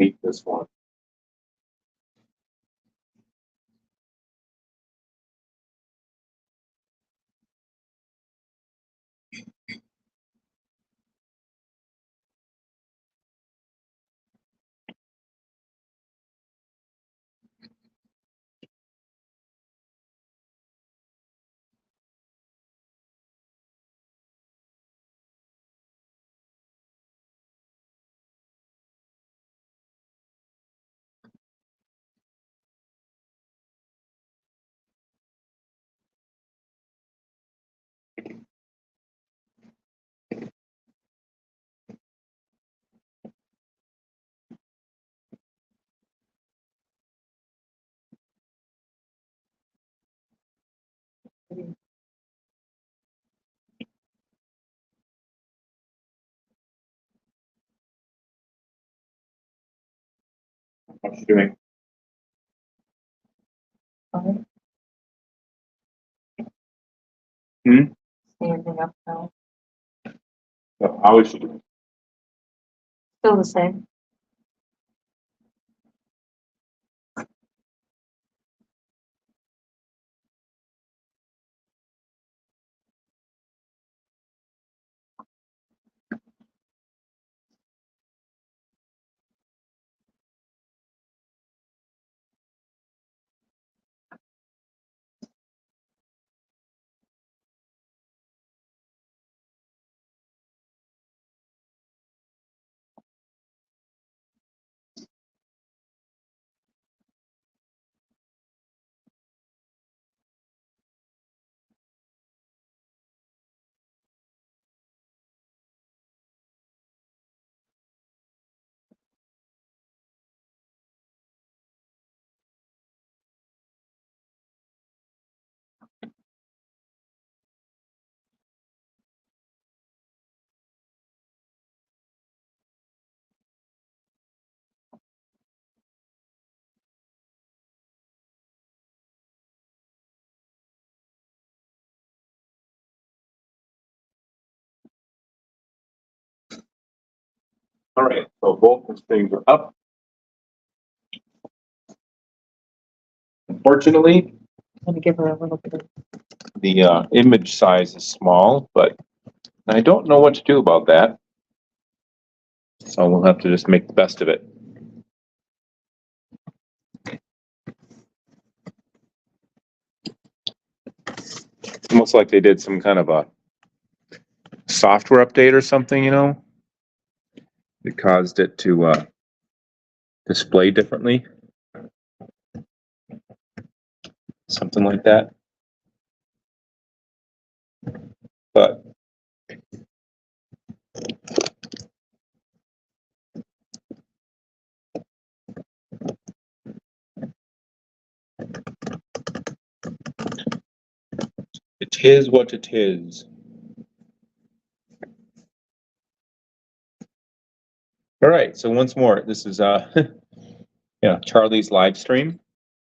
delete this one. How's she doing? Fine. Hmm? Standing up now. How is she doing? Still the same. All right, so both these things are up. Unfortunately, I'm gonna give her a little bit of. the image size is small, but I don't know what to do about that. So we'll have to just make the best of it. Almost like they did some kind of a software update or something, you know? It caused it to display differently. Something like that. But it is what it is. All right, so once more, this is Charlie's live stream.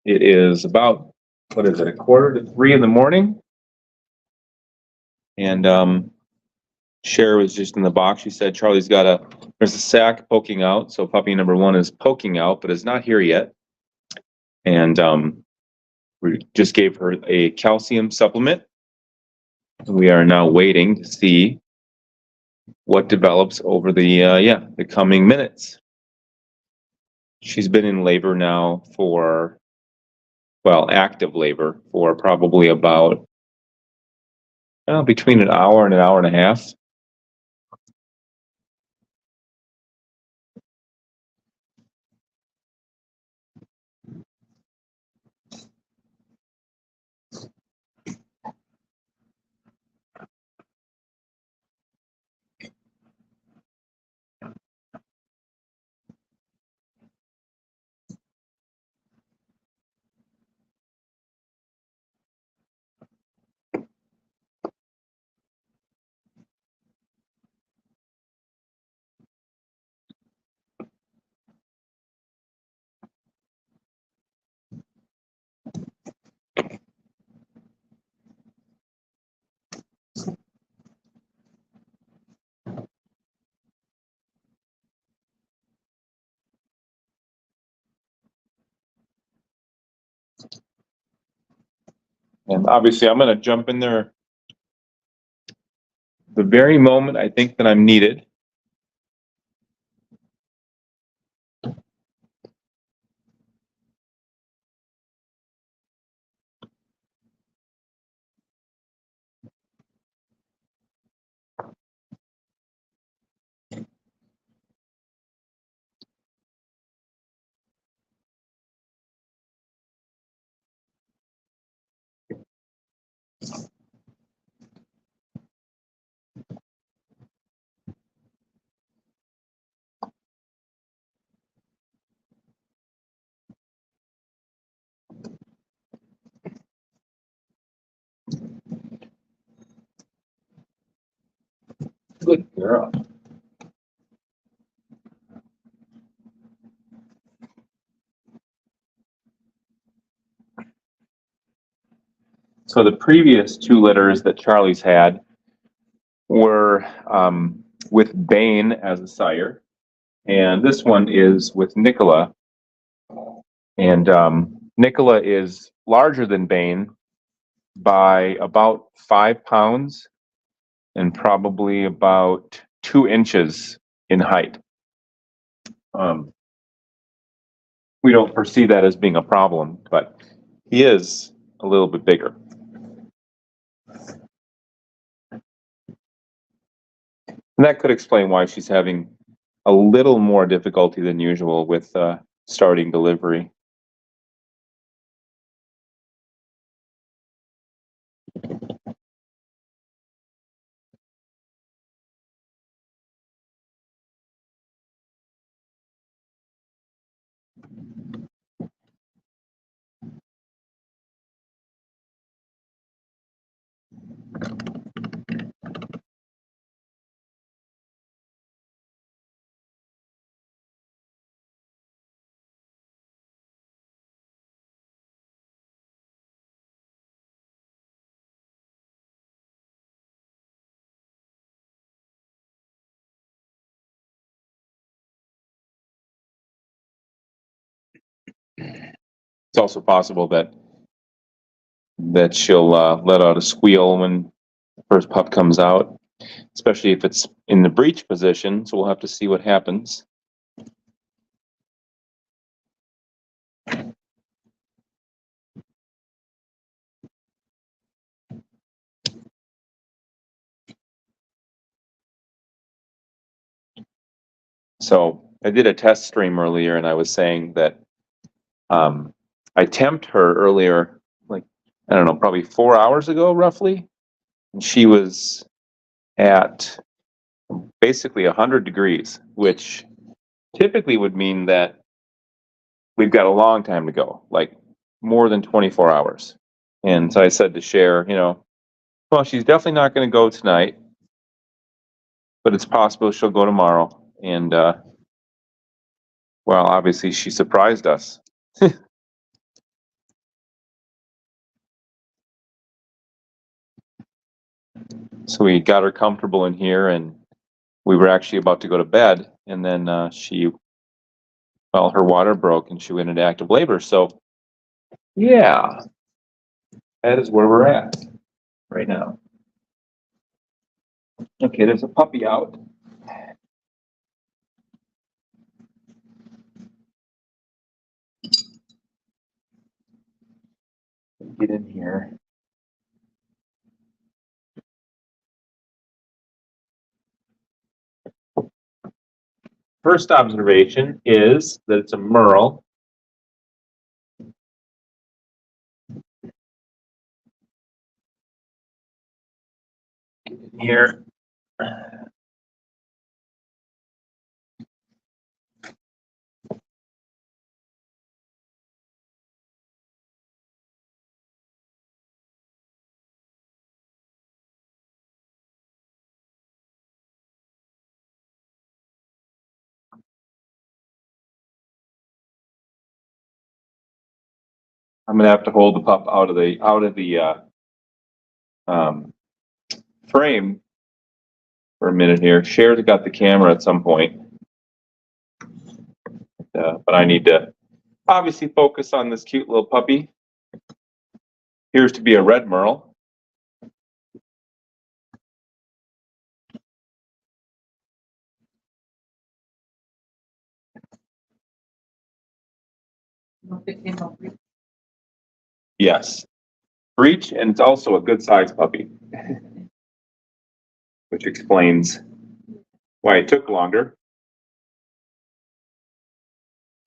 It is about, what is it, 2:45 in the morning? And Cher was just in the box. She said Charlie's there's a sac poking out, so puppy number 1 is poking out, but is not here yet. And we just gave her a calcium supplement. We are now waiting to see what develops over the coming minutes. She's been in labor now active labor for probably about between an hour and an hour and a half. And obviously I'm gonna jump in there the very moment I think that I'm needed. Good girl. So the previous 2 litters that Charlie's had were with Bane as a sire, and this one is with Nicola. And Nicola is larger than Bane by about 5 pounds and probably about 2 inches in height. We don't foresee that as being a problem, but he is a little bit bigger. And that could explain why she's having a little more difficulty than usual with starting delivery. It's also possible that she'll let out a squeal when the first pup comes out, especially if it's in the breech position. So we'll have to see what happens. So I did a test stream earlier, and I was saying that I temped her earlier, like, I don't know, probably 4 hours ago, roughly. And she was at basically 100 degrees, which typically would mean that we've got a long time to go, like more than 24 hours. And so I said to Cher, well, she's definitely not going to go tonight, but it's possible she'll go tomorrow. And, well, obviously she surprised us. So we got her comfortable in here, and we were actually about to go to bed, and then her water broke and she went into active labor. So yeah, that is where we're at right now. Okay, there's a puppy out. Get in here. First observation is that it's a Merle. Get in here. I'm gonna have to hold the pup out of the frame for a minute here. Cher's got the camera at some point, but I need to obviously focus on this cute little puppy. Appears to be a red merle. Yes. Breech, and it's also a good sized puppy. Which explains why it took longer.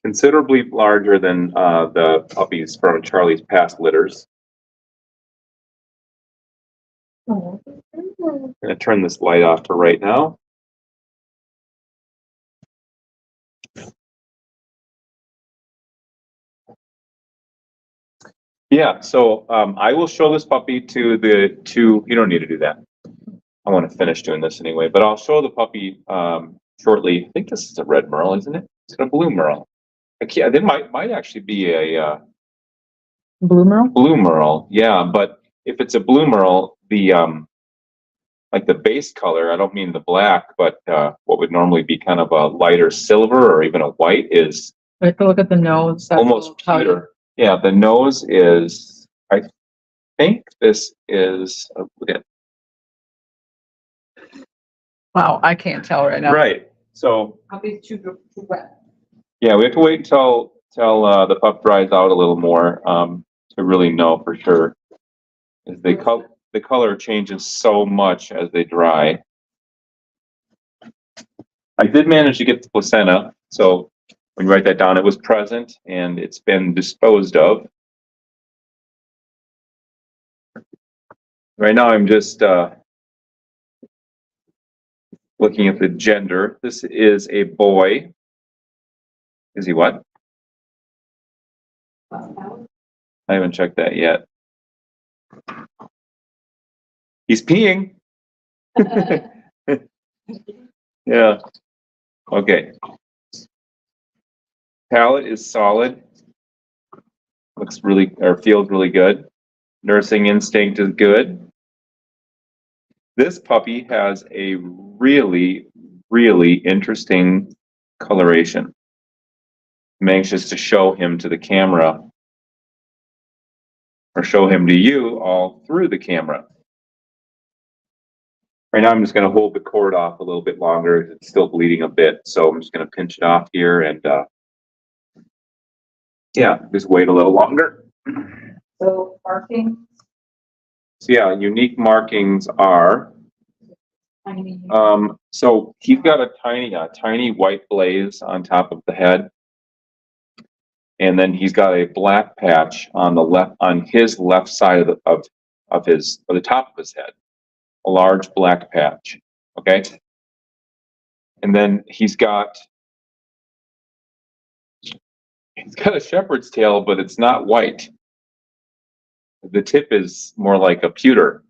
Considerably larger than the puppies from Charlie's past litters. Oh. I'm gonna turn this light off for right now. Yeah, so I will show this puppy to the two. You don't need to do that. I want to finish doing this anyway, but I'll show the puppy shortly. I think this is a red merle, isn't it? It's a blue merle. There might actually be a Blue merle? blue merle. Yeah, but if it's a blue merle, the like the base color, I don't mean the black, but what would normally be kind of a lighter silver or even a white is I have to look at the nose. That's almost pewter. Yeah, the nose is, I think this is, Wow, I can't tell right now. right. So, Puppy's too wet. yeah, we have to wait until the pup dries out a little more to really know for sure. Is the color changes so much as they dry. I did manage to get the placenta, so when you write that down, it was present and it's been disposed of. Right now, I'm just looking at the gender. This is a boy. Is he what? I haven't checked that yet. He's peeing. Yeah. Okay. Palate is solid. Looks really, or feels really good. Nursing instinct is good. This puppy has a really, really interesting coloration. I'm anxious to show him to the camera or show him to you all through the camera. Right now, I'm just going to hold the cord off a little bit longer. It's still bleeding a bit, so I'm just going to pinch it off here and yeah, just wait a little longer. So marking, So yeah, unique markings are, tiny. so he's got a tiny white blaze on top of the head. And then he's got a black patch on the left, on his left side of the top of his head, a large black patch. Okay. And then he's got a shepherd's tail, but it's not white. The tip is more like a pewter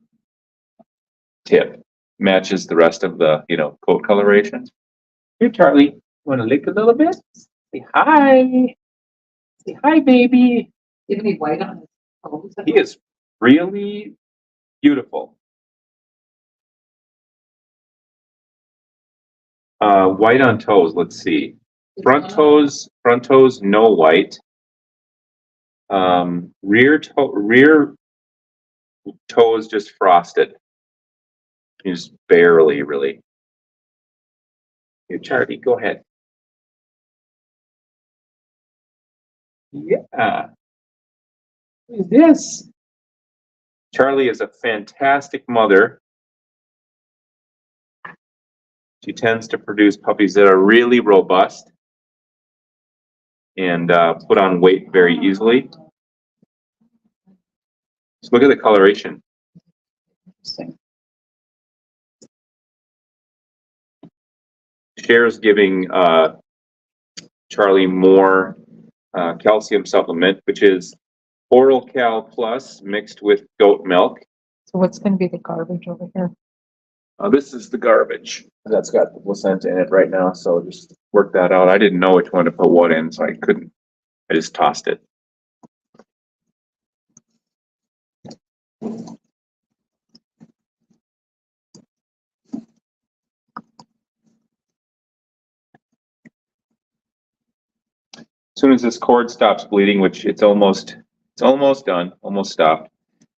tip, matches the rest of the, coat coloration. Here, Charlie, want to lick a little bit? Say hi. Say hi, baby. Give me white on his toes. He is really beautiful. White on toes, let's see. Front toes, no white. Rear toes just frosted. Just barely, really. Here, Charlie, go ahead. Yeah. What is this? Charlie is a fantastic mother. She tends to produce puppies that are really robust and put on weight very easily. Just look at the coloration. Cher's giving Charlie more calcium supplement, which is Oral Cal Plus mixed with goat milk. So what's going to be the garbage over here? This is the garbage. That's got the placenta in it right now, so just work that out. I didn't know which one to put what in, so I couldn't. I just tossed it. As soon as this cord stops bleeding, which it's almost done, almost stopped.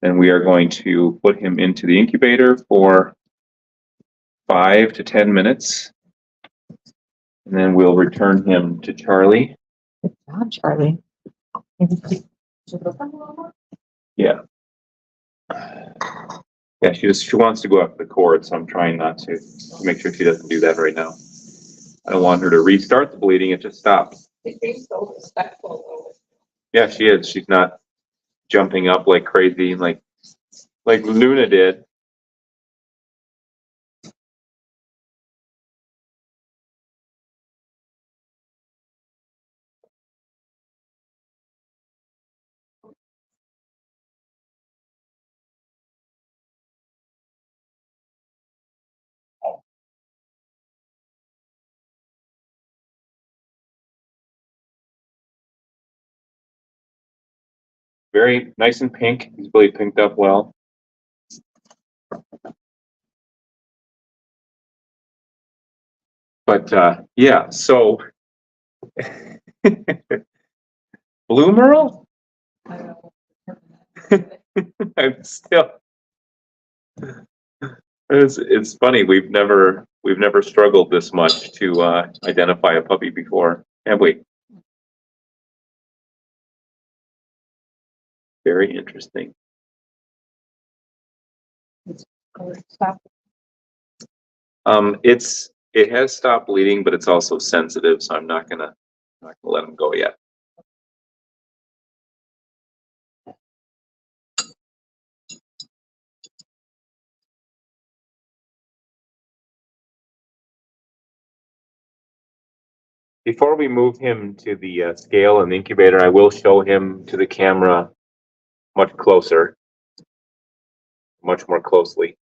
then we are going to put him into the incubator for 5 to 10 minutes. And then we'll return him to Charlie. Good job, Charlie. Yeah. Yeah, she wants to go up the cord, so I'm trying not to make sure she doesn't do that right now. I don't want her to restart the bleeding, it just stops. They seem so respectful. Yeah, she is. She's not jumping up like crazy, like Luna did. Very nice and pink. He's really pinked up well. But yeah, so Blue Merle? I'm still. It's funny. We've never struggled this much to identify a puppy before, have we? Very interesting. It has stopped bleeding, but it's also sensitive, so I'm not gonna let him go yet. Before we move him to the scale and incubator, I will show him to the camera much closer, much more closely.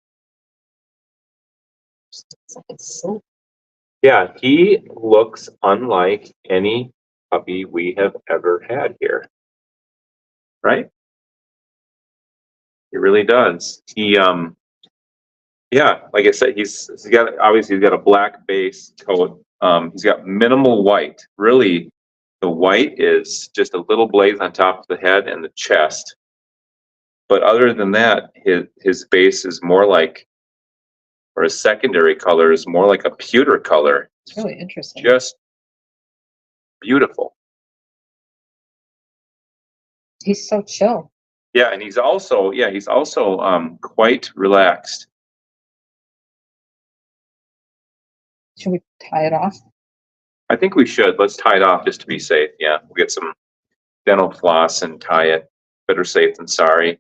Yeah, he looks unlike any puppy we have ever had here. Right? He really does. Yeah, like I said, he's got a black base coat. He's got minimal white. Really, the white is just a little blaze on top of the head and the chest. But other than that, his base is more like, or his secondary color is more like a pewter color. It's really interesting. Just beautiful. He's so chill. Yeah, and he's also quite relaxed. Should we tie it off? I think we should. Let's tie it off just to be safe. Yeah, we'll get some dental floss and tie it. Better safe than sorry.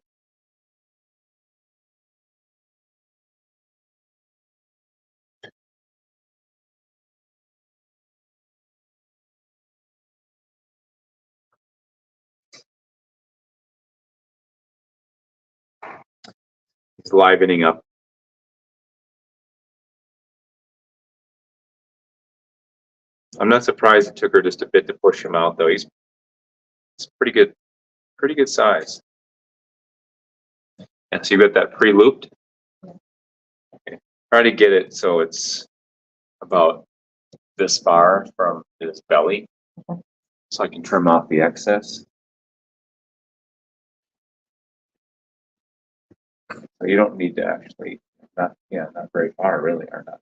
It's livening up. I'm not surprised it took her just a bit to push him out, though. It's pretty good size. And so you got that pre-looped? Okay. Try to get it so it's about this far from his belly, so I can trim off the excess. So you don't need to actually, not very far really, or not.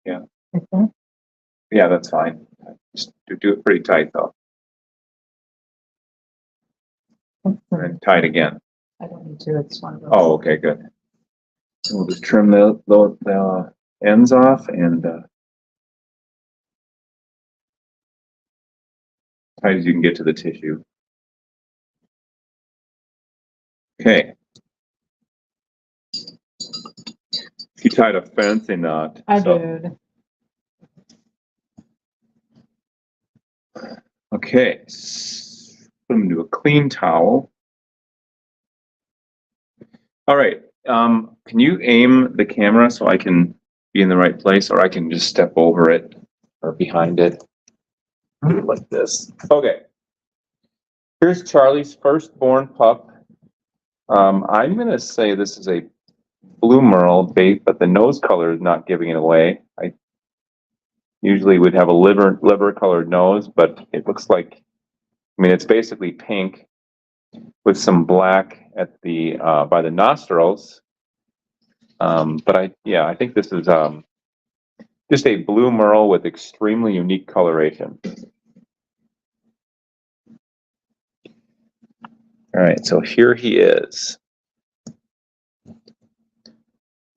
Yeah. Mm-hmm. Yeah, that's fine. Just do it pretty tight though. And then tie it again. I don't need to. It's one of those. Oh, okay, good. And we'll just trim the ends off and tight as you can get to the tissue. Okay. You tied a fancy knot. I so- did. Okay. Put them into a clean towel. All right. Can you aim the camera so I can be in the right place, or I can just step over it or behind it like this? Okay. Here's Charlie's firstborn pup. I'm going to say this is a Blue Merle bait, but the nose color is not giving it away. Usually would have a liver colored nose, but it looks like, I mean, it's basically pink with some black at the by the nostrils. But I think this is just a blue merle with extremely unique coloration. All right, so here he is.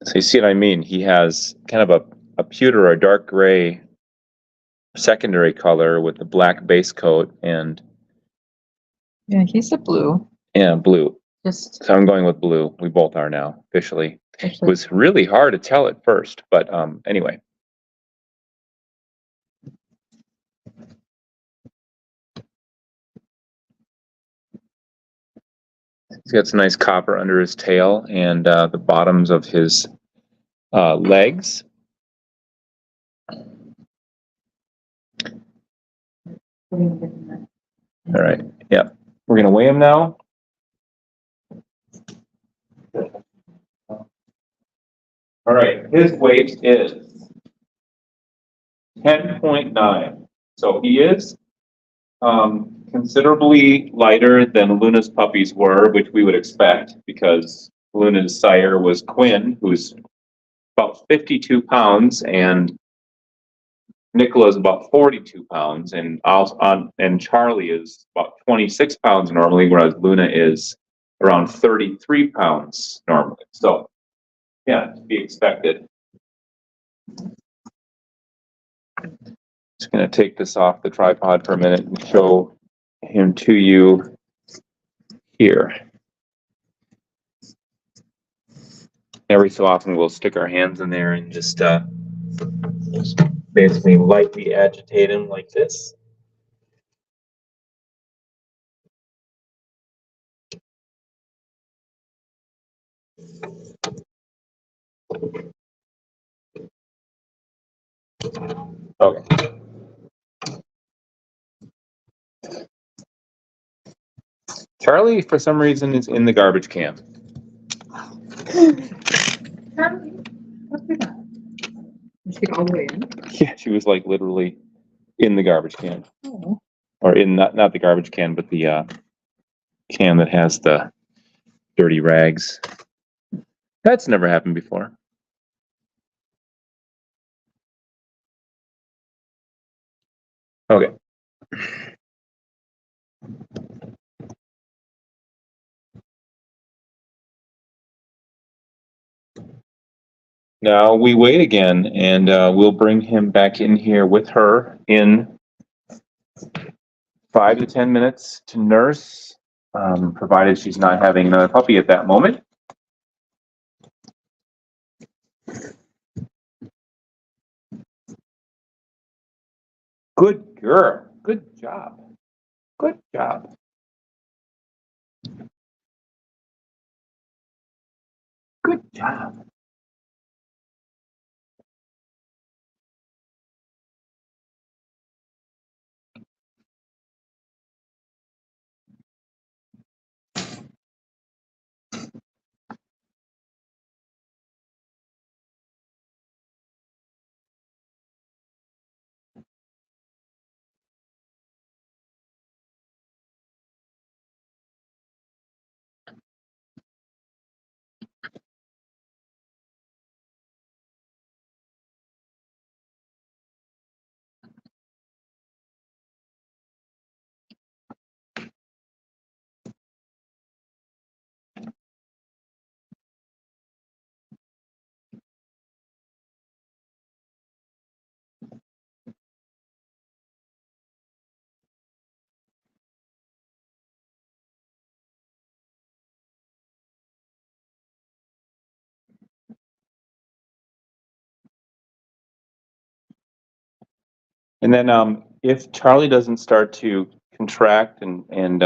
So you see what I mean? He has kind of a pewter or dark gray secondary color with the black base coat and Yeah, he's a blue. yeah, blue. Just So I'm going with blue. We both are now officially. It actually, was really hard to tell at first, but anyway. He's got some nice copper under his tail and the bottoms of his legs. All right. Yeah. We're going to weigh him now. All right. His weight is 10.9. So he is considerably lighter than Luna's puppies were, which we would expect because Luna's sire was Quinn, who's about 52 pounds, and Nicola's about 42 pounds, and Charlie is about 26 pounds normally, whereas Luna is around 33 pounds normally. So, yeah, to be expected. Just going to take this off the tripod for a minute and show him to you here. Every so often we'll stick our hands in there and just basically lightly agitate him like this. Okay. Charlie, for some reason, is in the garbage can. is he all the way in? Yeah, she was like literally in the garbage can. Oh. Or in not the garbage can, but the can that has the dirty rags. That's never happened before. Okay. Now we wait again, and we'll bring him back in here with her in 5 to 10 minutes to nurse, provided she's not having another puppy at that moment. Good girl. Good job. Good job. Good job. And then if Charlie doesn't start to contract and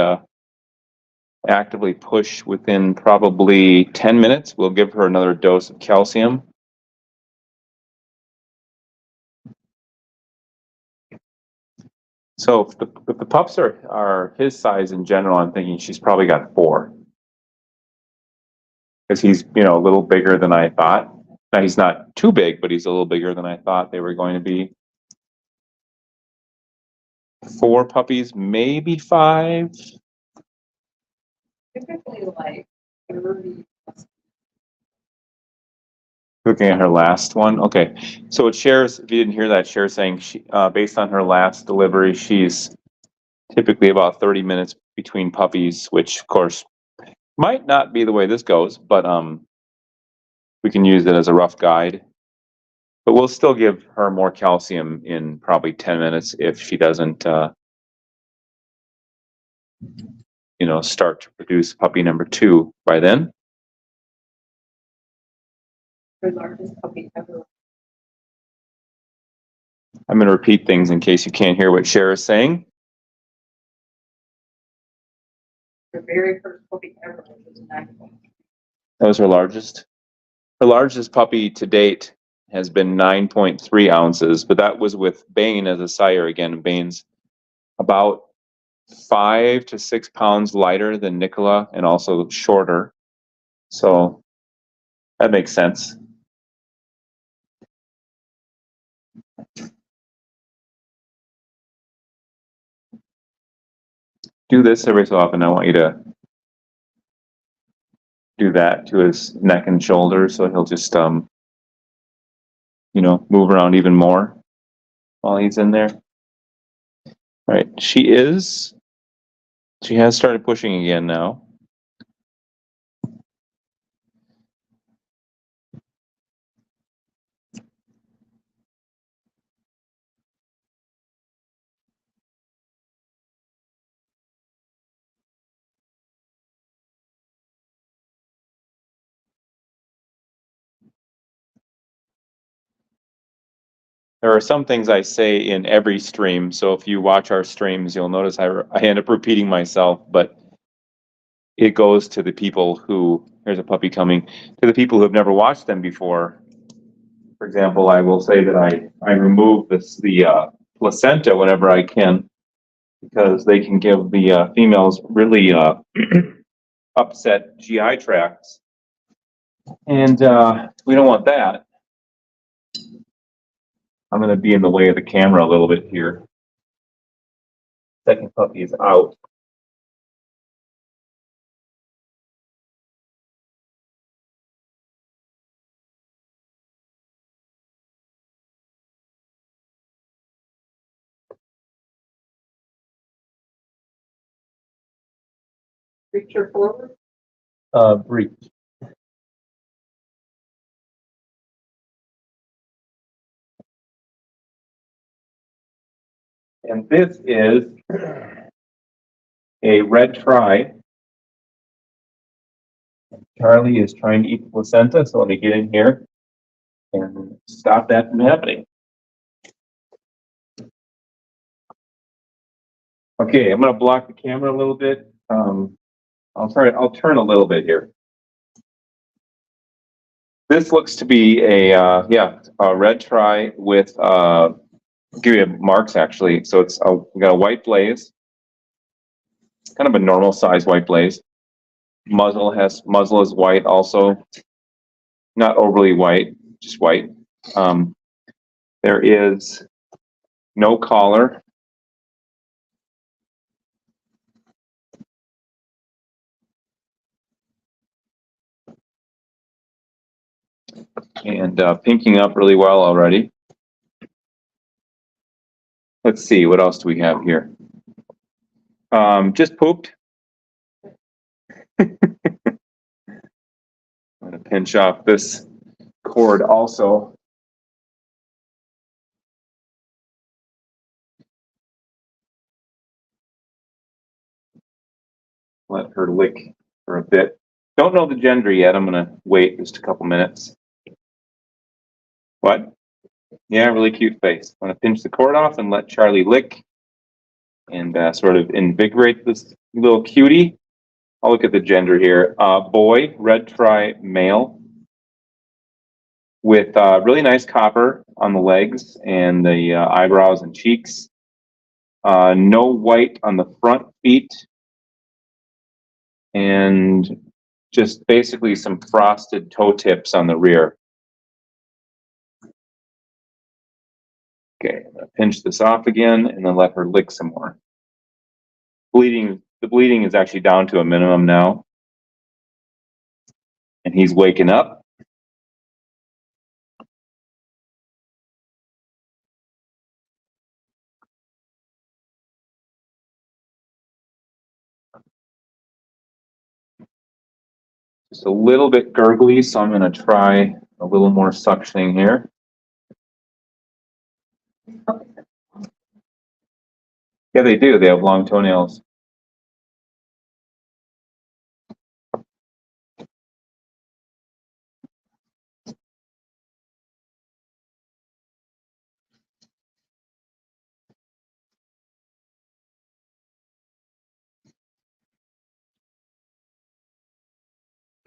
actively push within probably 10 minutes, we'll give her another dose of calcium. So if the pups are his size in general, I'm thinking she's probably got 4. Because he's, a little bigger than I thought. Now he's not too big, but he's a little bigger than I thought they were going to be. 4 puppies, maybe 5. Typically like 30. Looking at her last one. Okay. So it shares, if you didn't hear that, Cher saying she, based on her last delivery, she's typically about 30 minutes between puppies, which of course might not be the way this goes, but we can use it as a rough guide. But we'll still give her more calcium in probably 10 minutes if she doesn't, start to produce puppy number 2 by then. Her largest puppy ever. I'm going to repeat things in case you can't hear what Cher is saying. Her very first puppy ever was 9 months. That was her largest. Her largest puppy to date has been 9.3 ounces, but that was with Bane as a sire again. Bane's about 5 to 6 pounds lighter than Nicola and also shorter. So that makes sense. Do this every so often. I want you to do that to his neck and shoulders so he'll just, move around even more while he's in there. All right, she has started pushing again now. There are some things I say in every stream, so if you watch our streams, you'll notice I end up repeating myself, but it goes to the people who, here's a puppy coming, to the people who have never watched them before. For example, I will say that I remove the placenta whenever I can, because they can give the females really upset GI tracts, and we don't want that. I'm going to be in the way of the camera a little bit here. Second puppy is out. Reach her forward. Breach. And this is a red tri. Charlie is trying to eat the placenta, so let me get in here and stop that from happening. Okay, I'm going to block the camera a little bit. I'll turn a little bit here. This looks to be a red tri with I'll give you marks actually. So we got a white blaze, kind of a normal size white blaze. Muzzle is white also, not overly white, just white. There is no collar. And pinking up really well already. Let's see, what else do we have here? Just pooped. I'm going to pinch off this cord also. Let her lick for a bit. Don't know the gender yet. I'm going to wait just a couple minutes. What? Yeah, really cute face. I'm going to pinch the cord off and let Charlie lick and sort of invigorate this little cutie. I'll look at the gender here. Boy, red tri male with really nice copper on the legs and the eyebrows and cheeks. No white on the front feet. And just basically some frosted toe tips on the rear. Okay, I'm going to pinch this off again and then let her lick some more. The bleeding is actually down to a minimum now. And he's waking up. Just a little bit gurgly, so I'm going to try a little more suctioning here. Yeah, they do. They have long toenails.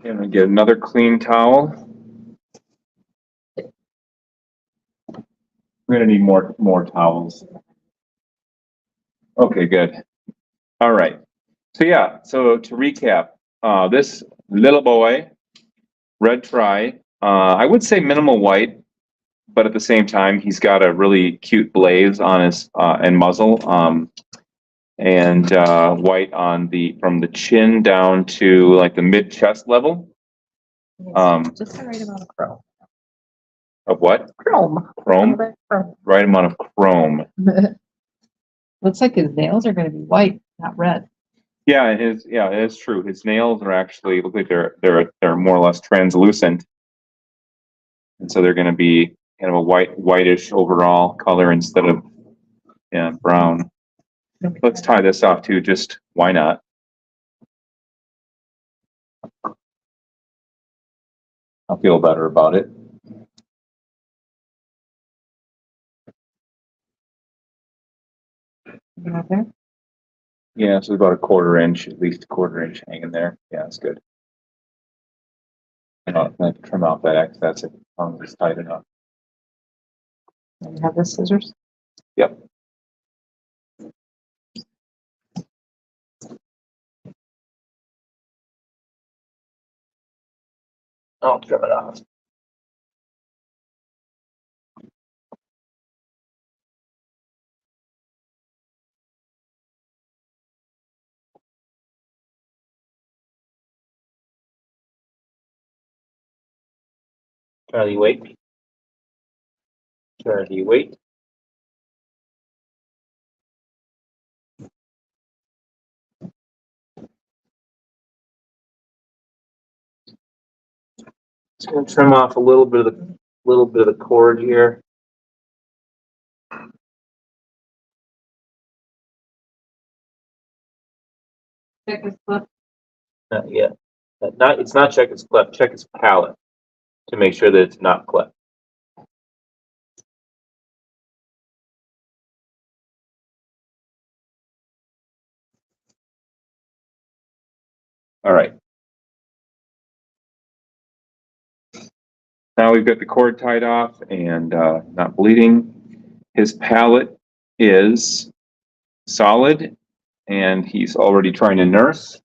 I'm going to get another clean towel. We're going to need more towels. Okay, good. All right. So yeah, so to recap, this little boy, red tri, I would say minimal white, but at the same time, he's got a really cute blaze on his and muzzle, and white on from the chin down to like the mid chest level. Just the right amount of chrome. Of what? Chrome. Chrome? Chrome. Right amount of chrome. Looks like his nails are going to be white, not red. Yeah, it is true. His nails are actually look like they're more or less translucent, and so they're going to be kind of a whitish overall color instead of brown. Let's tie this off too. Just why not? I'll feel better about it. Out there? Yeah, so about a quarter inch, at least a quarter inch hanging there. Yeah, that's good. I have to trim off that excess if it's tight enough. You have the scissors? Yep. I'll trim it off. Charlie, wait. Charlie, wait. Just gonna trim off a little bit of the cord here. Check his clip. Not yet. It's not check its cleft. Check its palate to make sure that it's not cleft. All right. Now we've got the cord tied off and not bleeding. His palate is solid and he's already trying to nurse.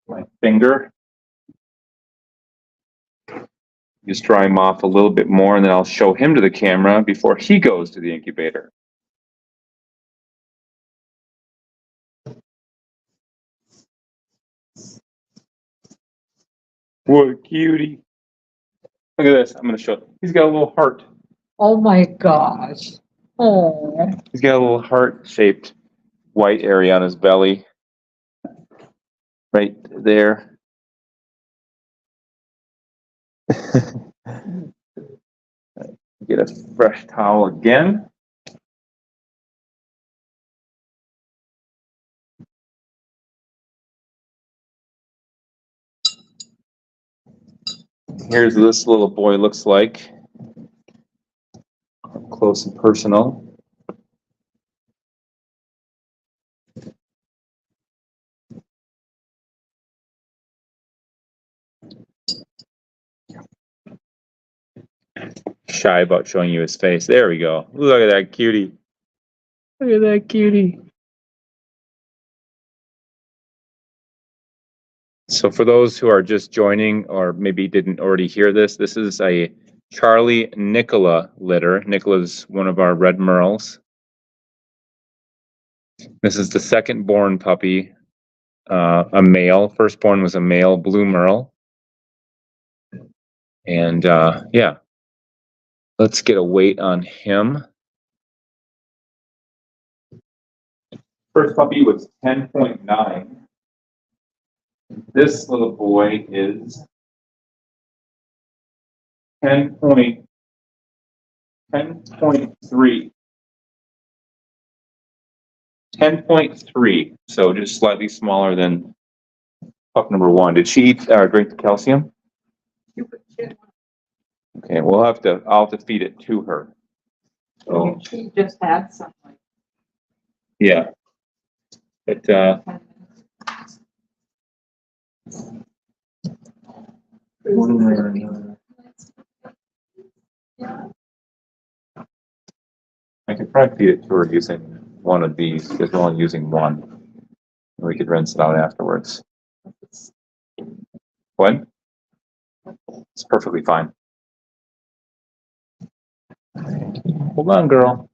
My finger. Just dry him off a little bit more and then I'll show him to the camera before he goes to the incubator. What a cutie. Look at this. I'm going to show it. He's got a little heart. Oh my gosh. Oh. He's got a little heart-shaped white area on his belly. Right there. Get a fresh towel again. Here's what this little boy looks like. Up close and personal. Shy about showing you his face. There we go. Look at that cutie. Look at that cutie. So for those who are just joining or maybe didn't already hear this, this is a Charlie Nicola litter. Nicola's one of our red merles. This is the second born puppy, a male. Firstborn was a male blue merle. And yeah, let's get a weight on him. First puppy was 10.9. This little boy is 10.3. 10.3, so just slightly smaller than pup number one. Did she eat drink the calcium? Okay, I'll have to feed it to her. So She just had some, like, yeah, but 10 minutes. I could probably feed it to her using one of these because we're only using one. We could rinse it out afterwards. What? It's perfectly fine. Hold on, girl.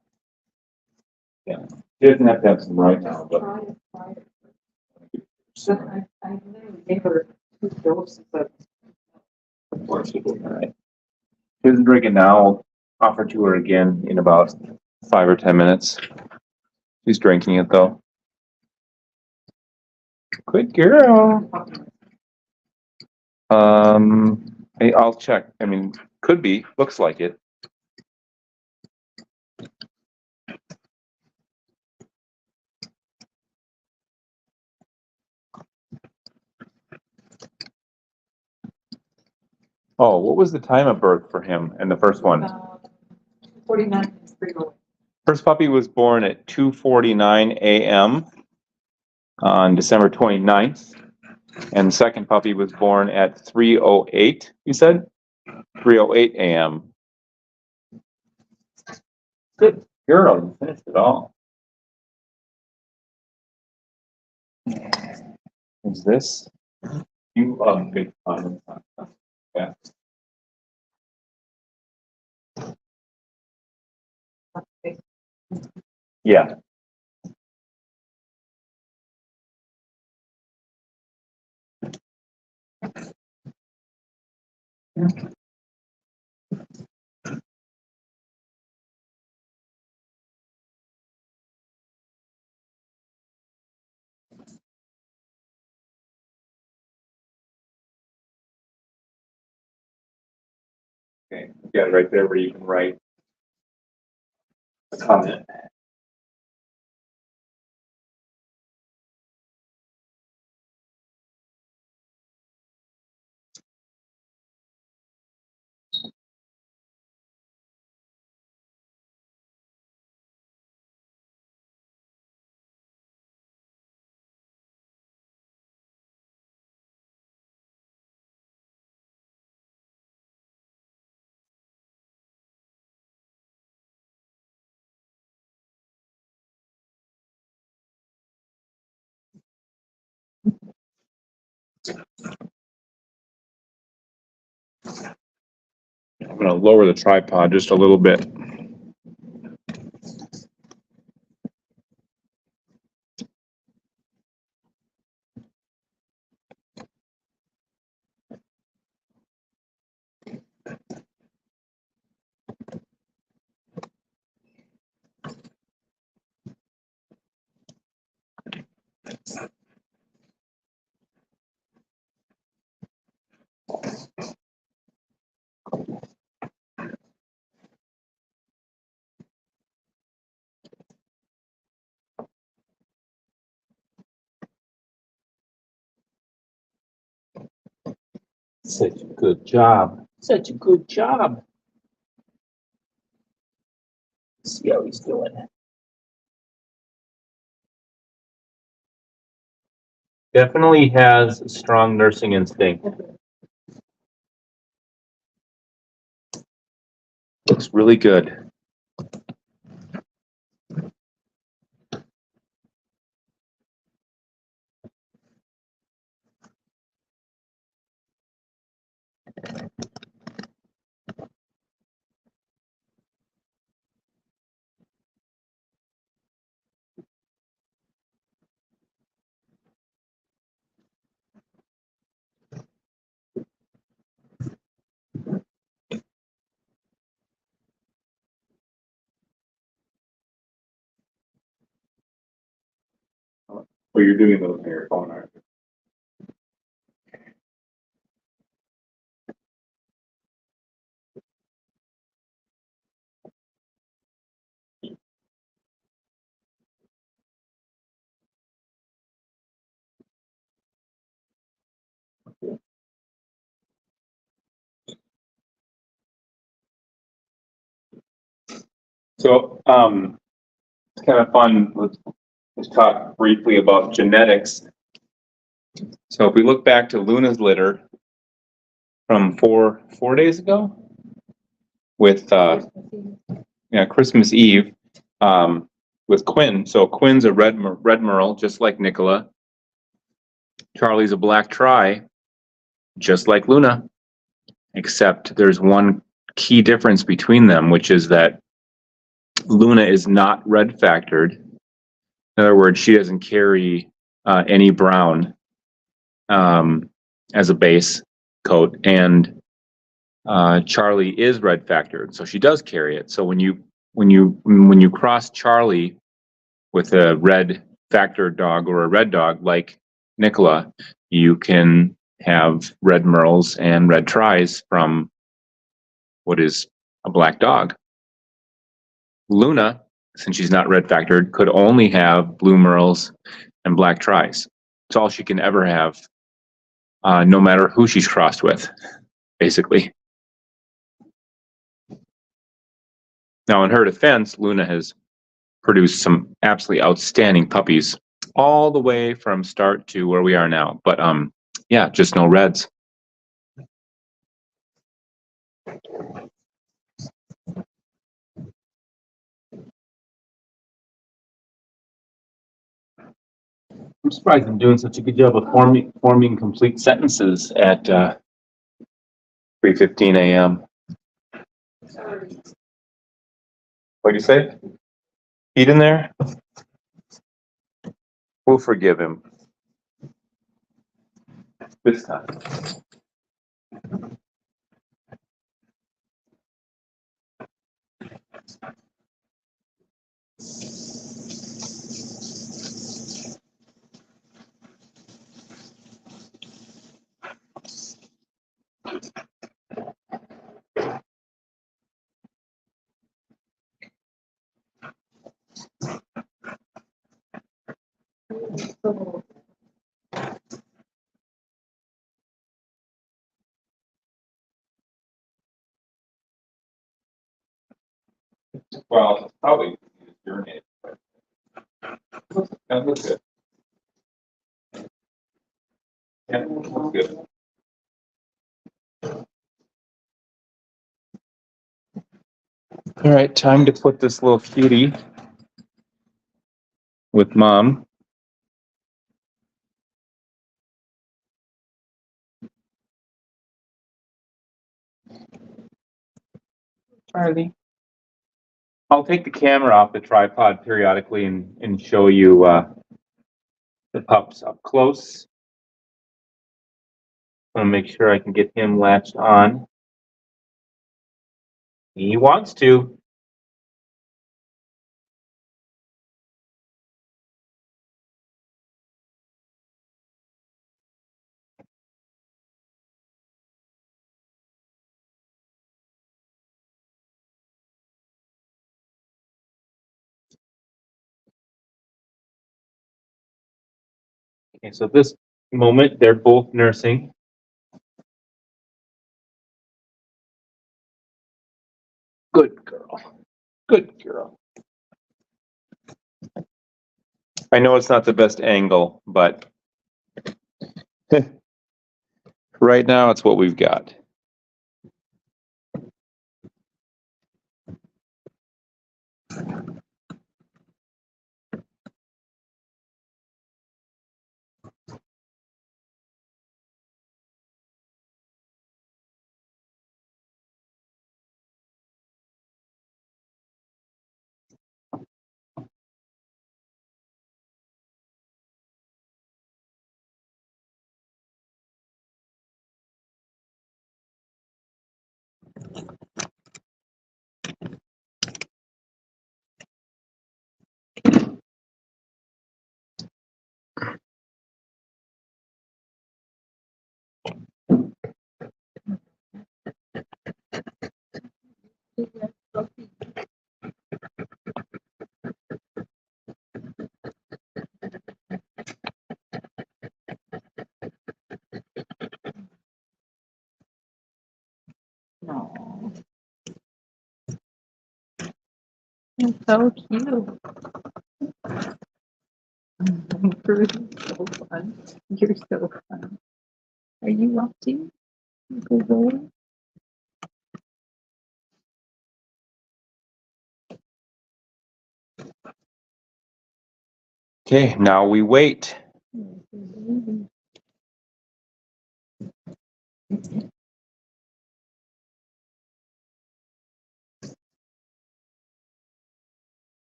Yeah, she doesn't have to have some right now, but. Try it. So I literally gave her 2 doses of. Of course, all right. She doesn't drink it now. I'll offer to her again in about 5 or 10 minutes. She's drinking it though. Good girl. Hey, I'll check. I mean, could be. Looks like it. Oh, what was the time of birth for him and the first one? 49 is pretty low. First puppy was born at 2:49 a.m. on December 29th. And the second puppy was born at 3:08, you said? 3:08 a.m. Good girl, you finished it all. Is this? You love big fun. Yeah. Yeah. Okay, you got it right there where you can write a comment. I'm going to lower the tripod just a little bit. Such a good job. Such a good job. See how he's doing. Definitely has strong nursing instinct. Looks really good. Well, you're doing those on your phone, aren't you? So, it's kind of fun. Let's talk briefly about genetics. So if we look back to Luna's litter from four days ago with, Christmas Eve, with Quinn. So Quinn's a red merle, just like Nicola. Charlie's a black tri, just like Luna, except there's one key difference between them, which is that Luna is not red factored. In other words, she doesn't carry any brown as a base coat, and Charlie is red factored, so she does carry it. So when you cross Charlie with a red factored dog or a red dog like Nicola, you can have red merles and red tries from what is a black dog. Luna, since she's not red factored, could only have blue merles and black tries. It's all she can ever have, no matter who she's crossed with, basically. Now, in her defense, Luna has produced some absolutely outstanding puppies all the way from start to where we are now. But yeah, just no reds. I'm surprised I'm doing such a good job of forming complete sentences at 3:15 a.m. What'd you say? Heat in there? We'll forgive him this time. Well, it's probably urinated. That looks good. Yeah, looks good. All right, time to put this little cutie with mom. Charlie. I'll take the camera off the tripod periodically and show you the pups up close. I'm gonna make sure I can get him latched on. He wants to. Okay, so this moment they're both nursing. Good girl. Good girl. I know it's not the best angle, but right now it's what we've got. No. It's so cute. Bruce is so fun. You're so fun. Are you up to? Google? Okay, now we wait.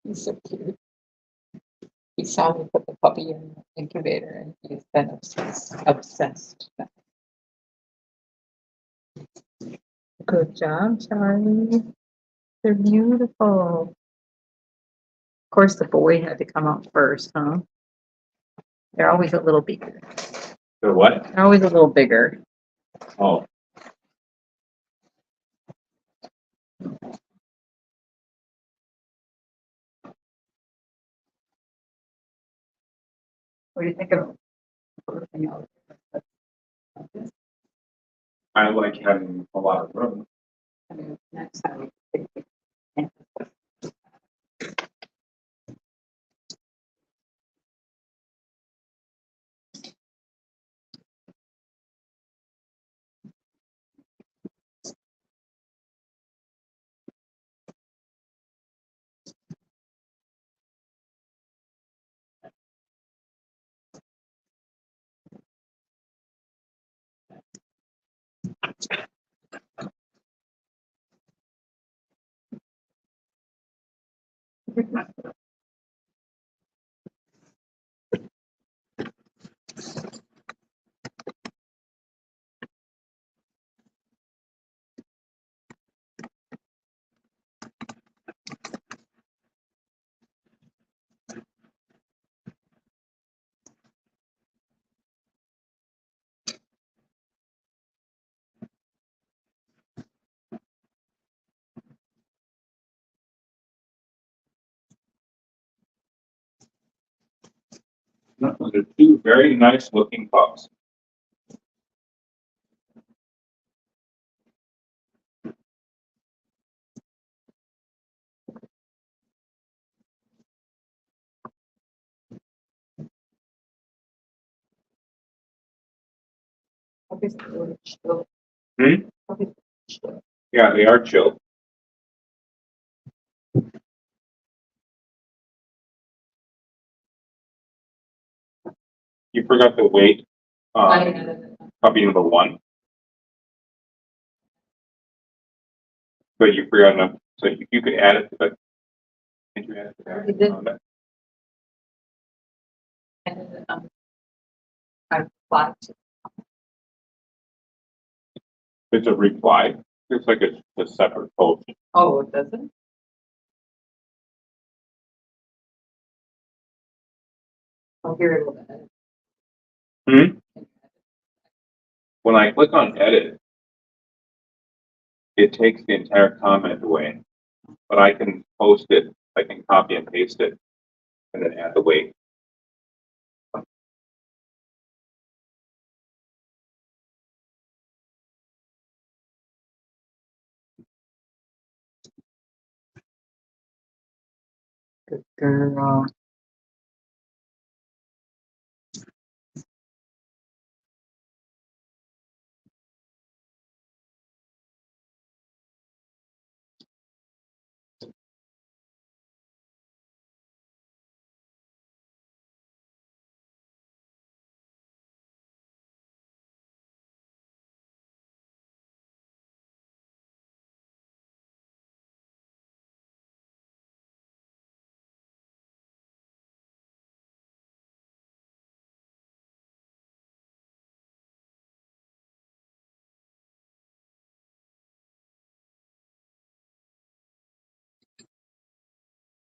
He's so cute. He saw me put the puppy in the incubator and he's been obsessed. Good job, Charlie. They're beautiful. Of course, the boy had to come out first, huh? They're always a little bigger. So what? They're always a little bigger. Oh, What do you think of everything else? I like having a lot of room. I mean, next time. we can- Those are two very nice looking pups. Puppies are really chill. Hmm? Puppies are chill. Yeah, they are chill. You forgot to wait. Puppy number one. But you forgot enough, so you could add it to the. Did you add it to that? You did. And, I applied to. It's a reply. It's like a separate post. Oh, it doesn't? Oh, here it will. Hmm? When I click on edit, it takes the entire comment away. But I can post it, I can copy and paste it, and then add the weight. Good girl.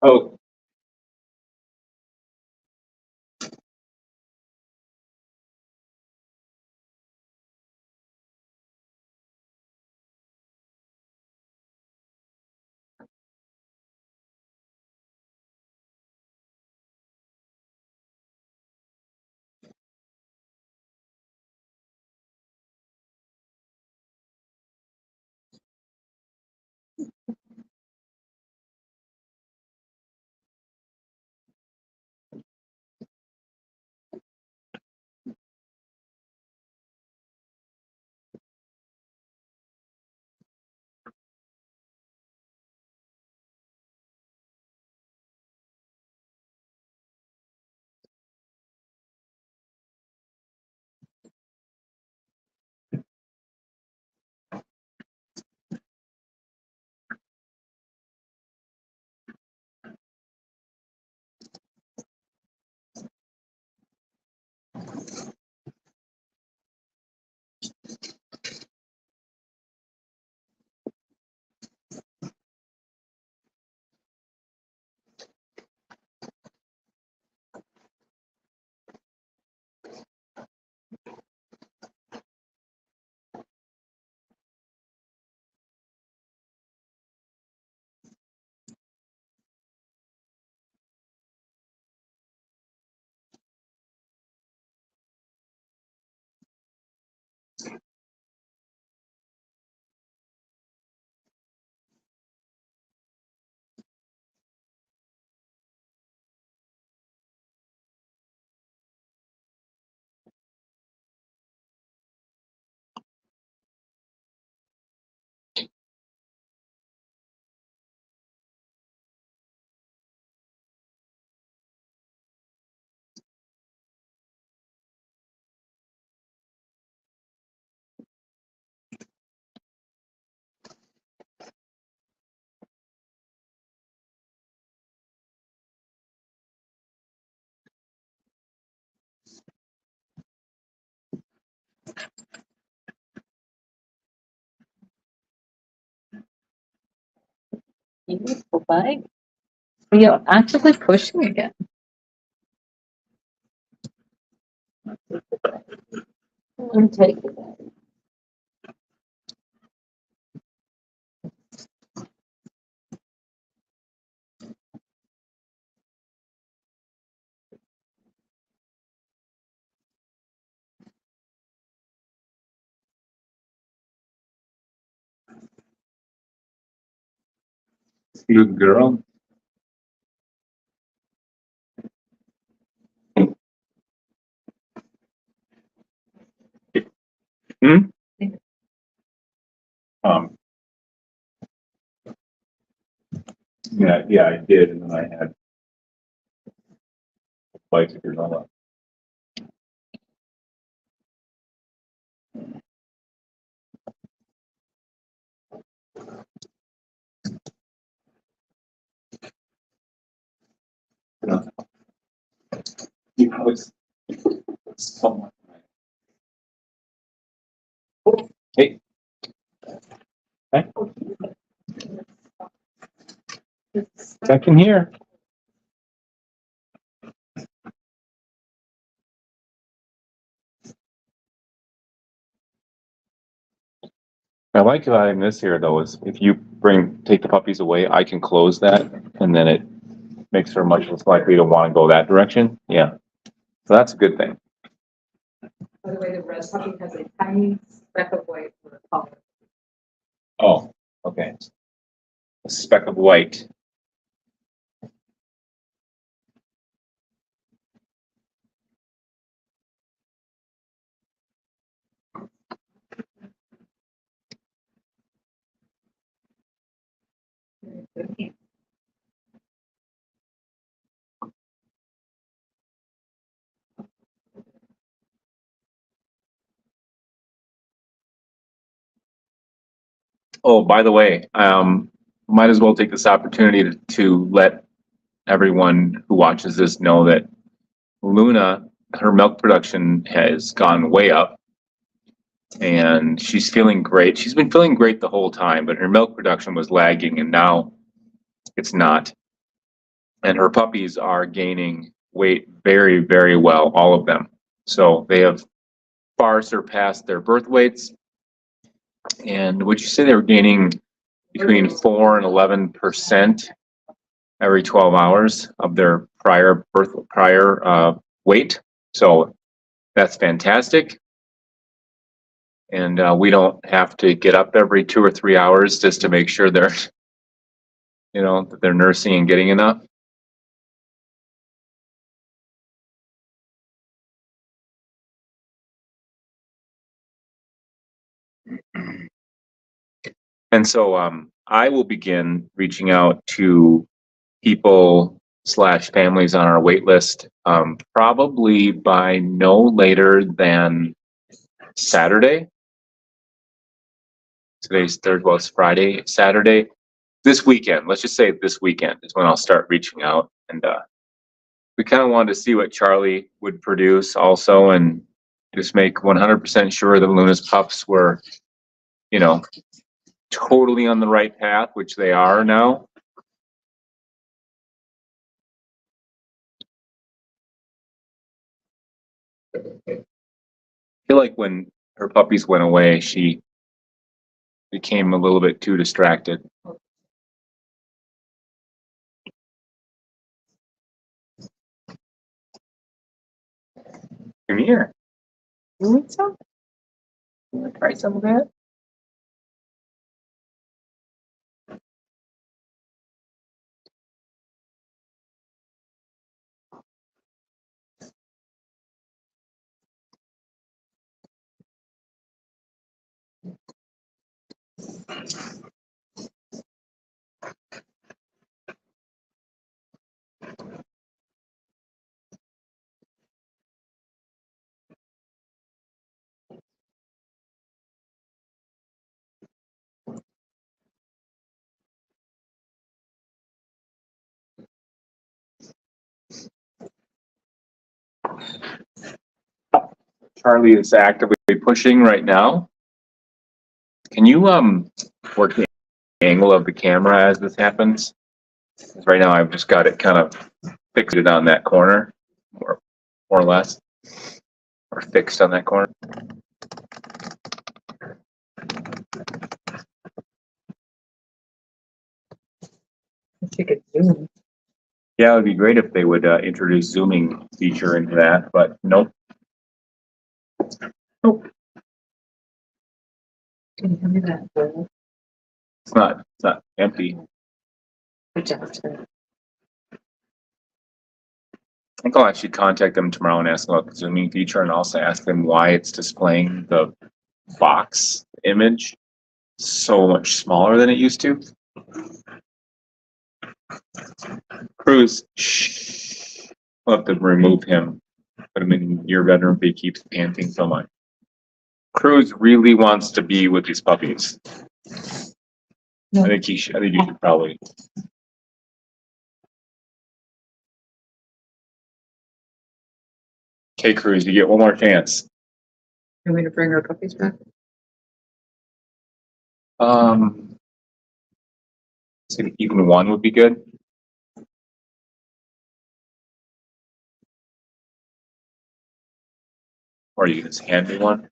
Oh, Beautiful bike. You're actively pushing again. I'm taking it. Good girl. Hmm? Um. Yeah, I did, and then I had bicycles on that. You know, it's so much. Hey. Hey. I can hear. I like having this here though, is if you take the puppies away, I can close that and then it makes her much less likely to want to go that direction. Yeah. So that's a good thing. By the way, the red puppy has a tiny speck of white for a collar. Oh, okay. A speck of white. Oh, by the way, might as well take this opportunity to let everyone who watches this know that Luna, her milk production has gone way up and she's feeling great. She's been feeling great the whole time, but her milk production was lagging and now it's not. And her puppies are gaining weight very, very well, all of them. So they have far surpassed their birth weights. And would you say they were gaining between 4 and 11% every 12 hours of their prior weight? So that's fantastic. And we don't have to get up every 2 or 3 hours just to make sure they're, that they're nursing and getting enough. And so I will begin reaching out to people / families on our wait list probably by no later than Saturday. Today's third, well, it's Friday, Saturday. This weekend, let's just say this weekend is when I'll start reaching out. And we kind of wanted to see what Charlie would produce also and just make 100% sure that Luna's pups were, totally on the right path, which they are now. I feel like when her puppies went away, she became a little bit too distracted. Come here. You need some? You want to try some of that? Charlie is actively pushing right now. Can you, work the angle of the camera as this happens? 'Cause right now I've just got it kind of fixated on that corner, more or less, or fixed on that corner. You could zoom. Yeah, it would be great if they would, introduce zooming feature into that, but nope. Can you hand me that bowl? It's not empty. Good job, sir. I think I'll actually contact them tomorrow and ask about the zooming feature and also ask them why it's displaying the box image so much smaller than it used to. Cruz, shh. I'll have to remove him. Put him in your bedroom if he keeps panting so much. Cruz really wants to be with these puppies. I think you should probably. Okay, Cruz, you get one more chance. You want me to bring our puppies back? So even one would be good. Or you can just hand me one.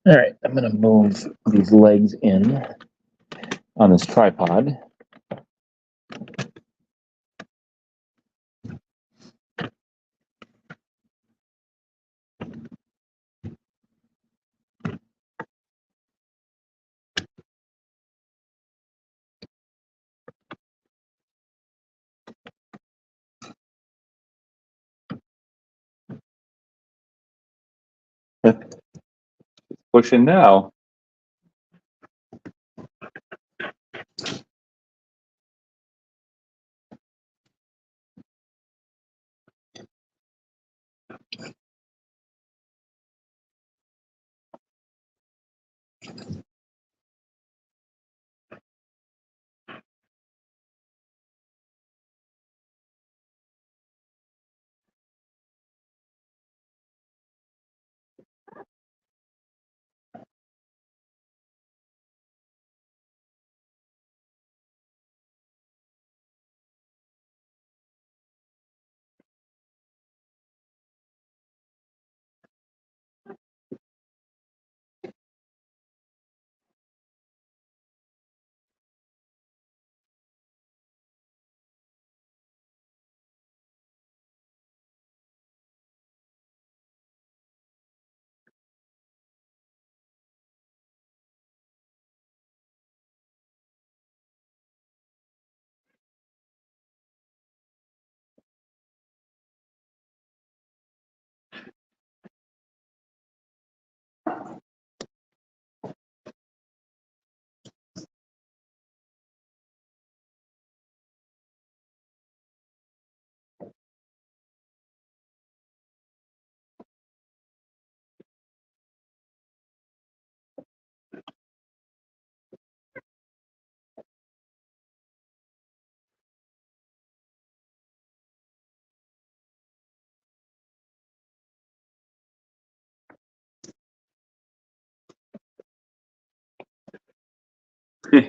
All right, I'm gonna move these legs in on this tripod. Pushing now.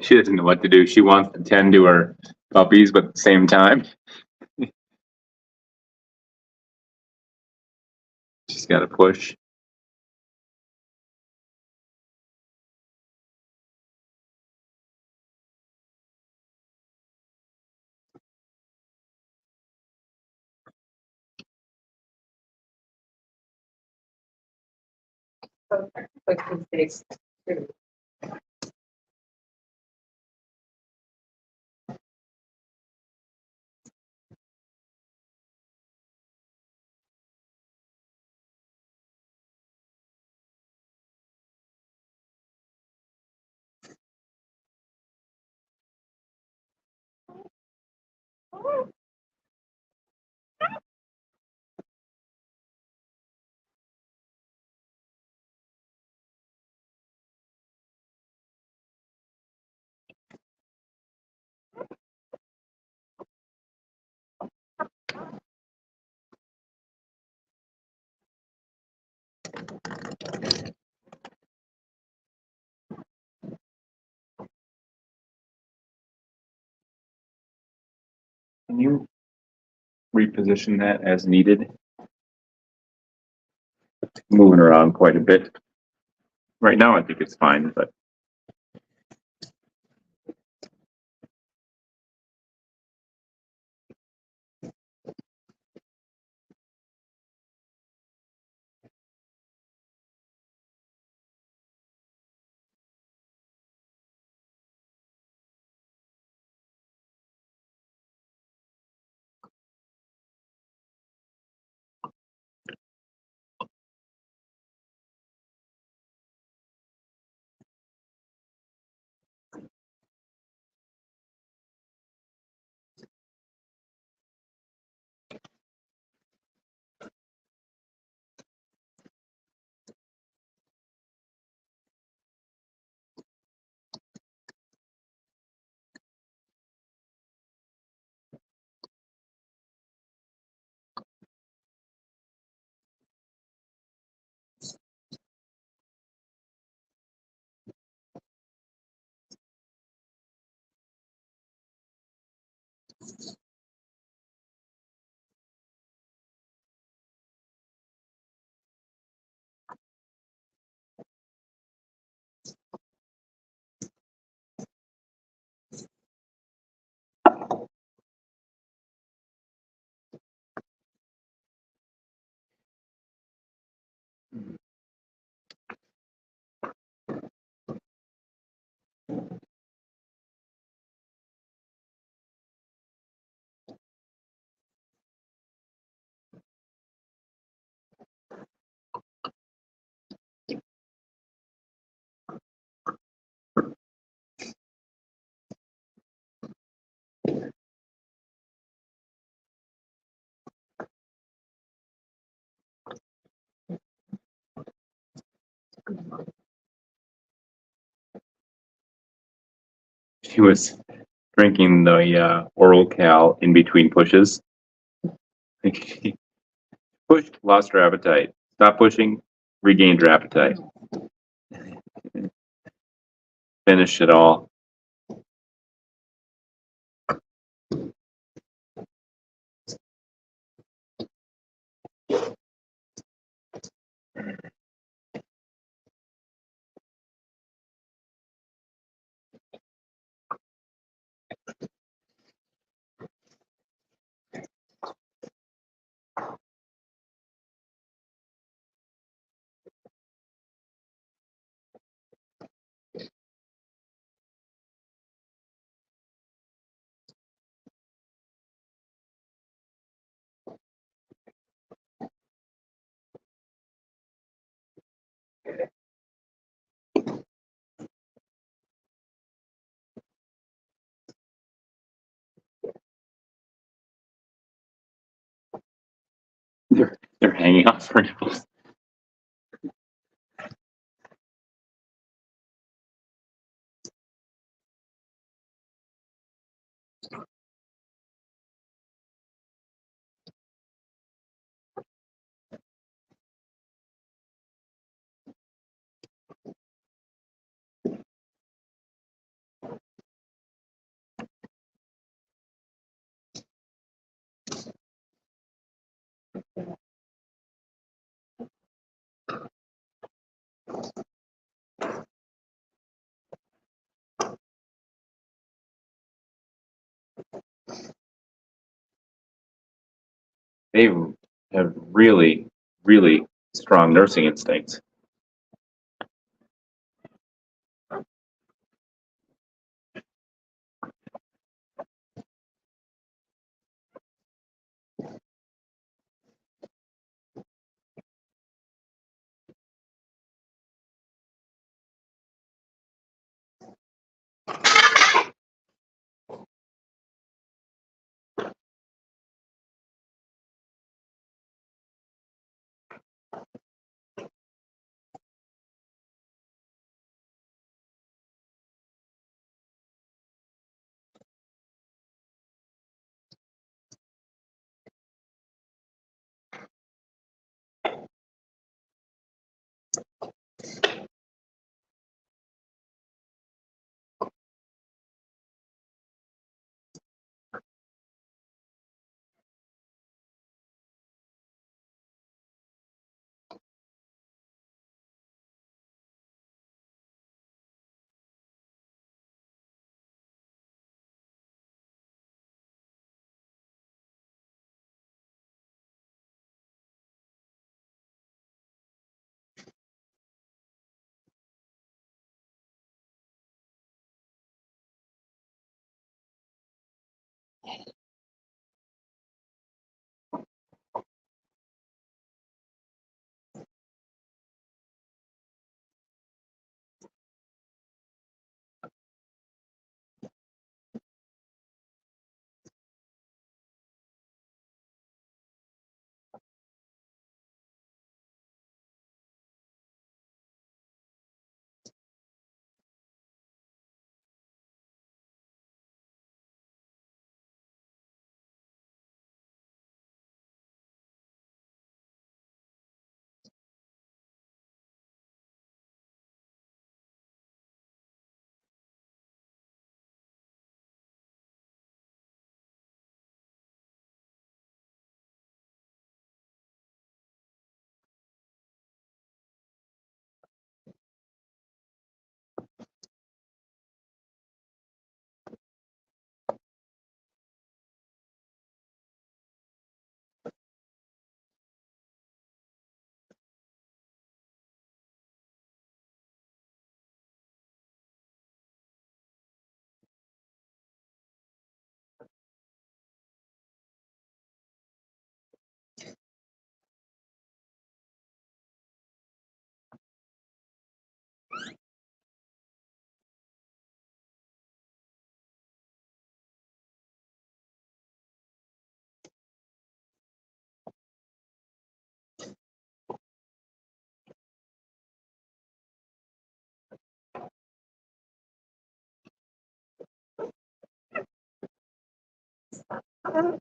She doesn't know what to do. She wants to tend to her puppies, but at the same time, she's got to push. Like these days. Can you reposition that as needed? Moving around quite a bit. Right now, I think it's fine, but she was drinking the Oral Cal in between pushes. She pushed, lost her appetite. Stopped pushing, regained her appetite. Finished it all. They're hanging off her nipples. They have really, really strong nursing instincts. Oh,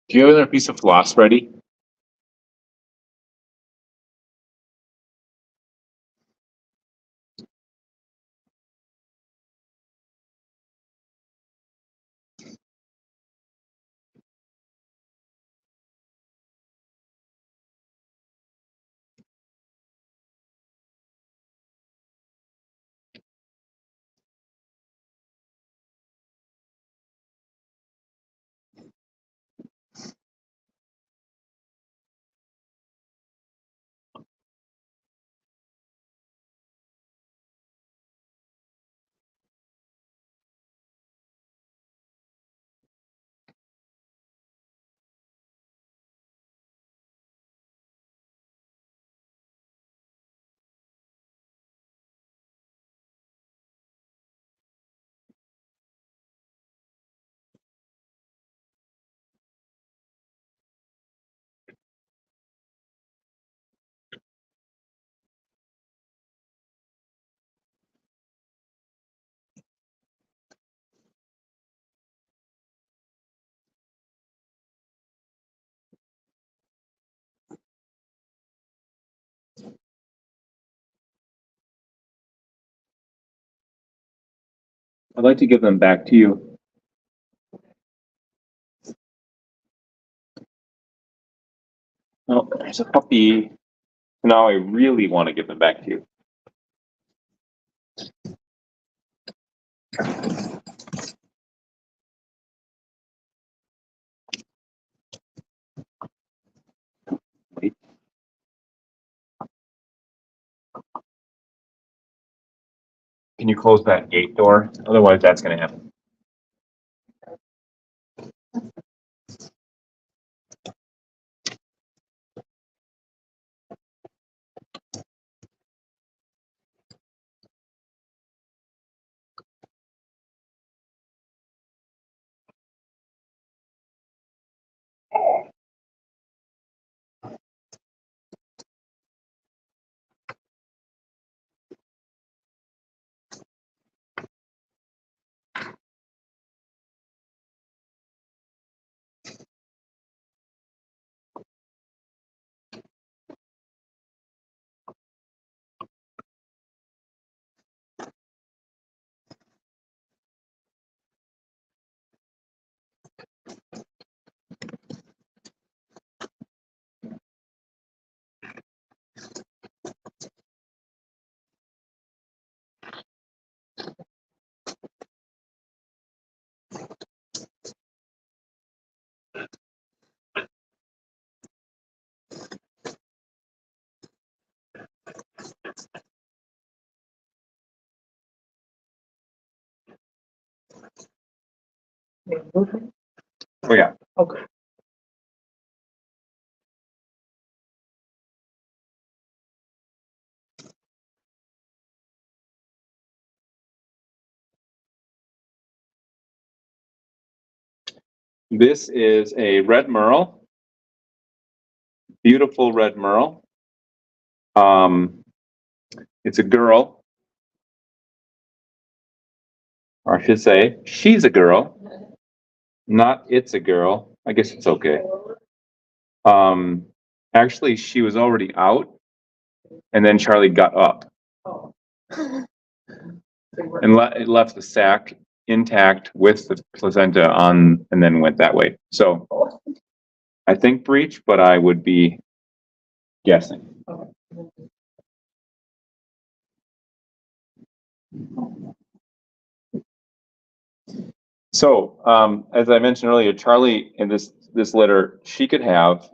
do you have another piece of floss ready? I'd like to give them back to you. Oh, there's a puppy. Now I really want to give them back to you. Wait. Can you close that gate door? Otherwise, that's going to happen. Oh, yeah. Okay. This is a red merle. Beautiful red merle. It's a girl. Or I should say, she's a girl. Not it's a girl. I guess it's okay. Actually, she was already out, and then Charlie got up Oh. and left the sac intact with the placenta on, and then went that way. So I think breech, but I would be guessing. So, as I mentioned earlier, Charlie in this litter, she could have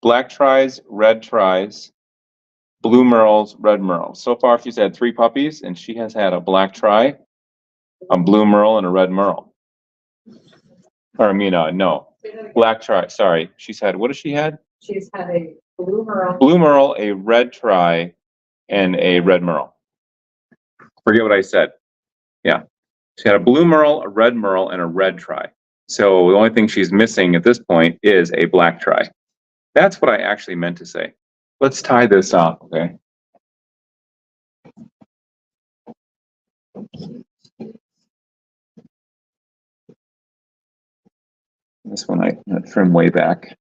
black tries, red tries, blue merles, red merles. So far, she's had 3 puppies, and she has had a black tri, a blue merle, and a red merle. Or I mean, no, black tri. Sorry, she's had, what has she had? She's had a blue merle. Blue merle, a red tri, and a red merle. Forget what I said. Yeah, she had a blue merle, a red merle, and a red tri. So the only thing she's missing at this point is a black tri. That's what I actually meant to say. Let's tie this up, okay? This one I trim way back.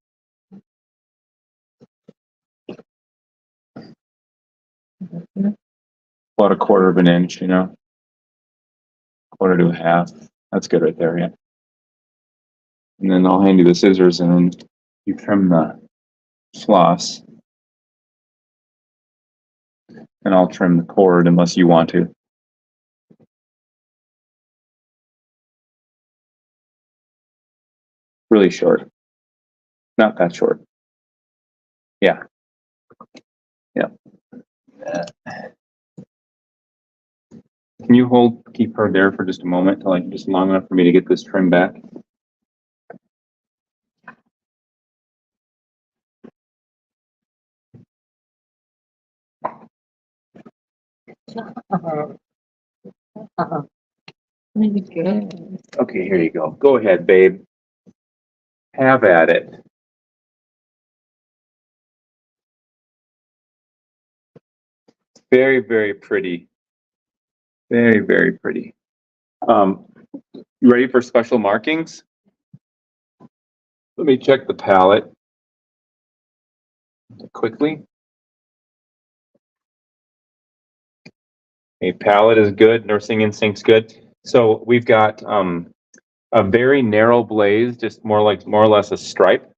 About a quarter of an inch, you know, quarter to a half. That's good right there, yeah. And then I'll hand you the scissors and then you trim the floss. And I'll trim the cord unless you want to. Really short. Not that short. Yeah. Yeah. Can you keep her there for just a moment, till just long enough for me to get this trim back? Okay, here you go. Go ahead, babe. Have at it. Very, very pretty. Very, very pretty. You ready for special markings? Let me check the palette quickly. A palette is good. Nursing instinct's good. So we've got a very narrow blaze, just more or less a stripe.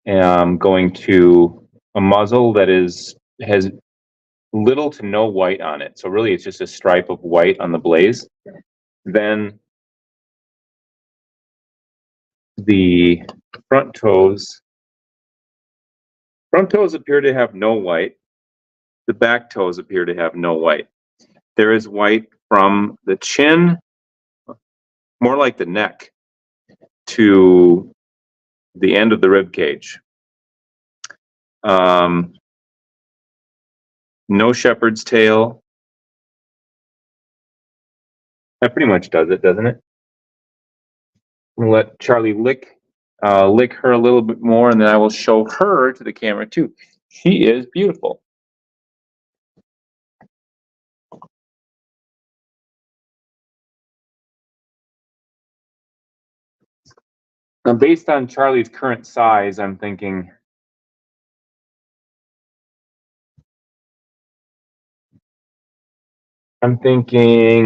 And I'm going to a muzzle that has little to no white on it. So really, it's just a stripe of white on the blaze. Then the front toes appear to have no white. The back toes appear to have no white. There is white from the chin, more like the neck, to the end of the rib cage. No shepherd's tail. That pretty much does it, doesn't it? I'm gonna let Charlie lick her a little bit more, and then I will show her to the camera too. She is beautiful. Now, based on Charlie's current size, I'm thinking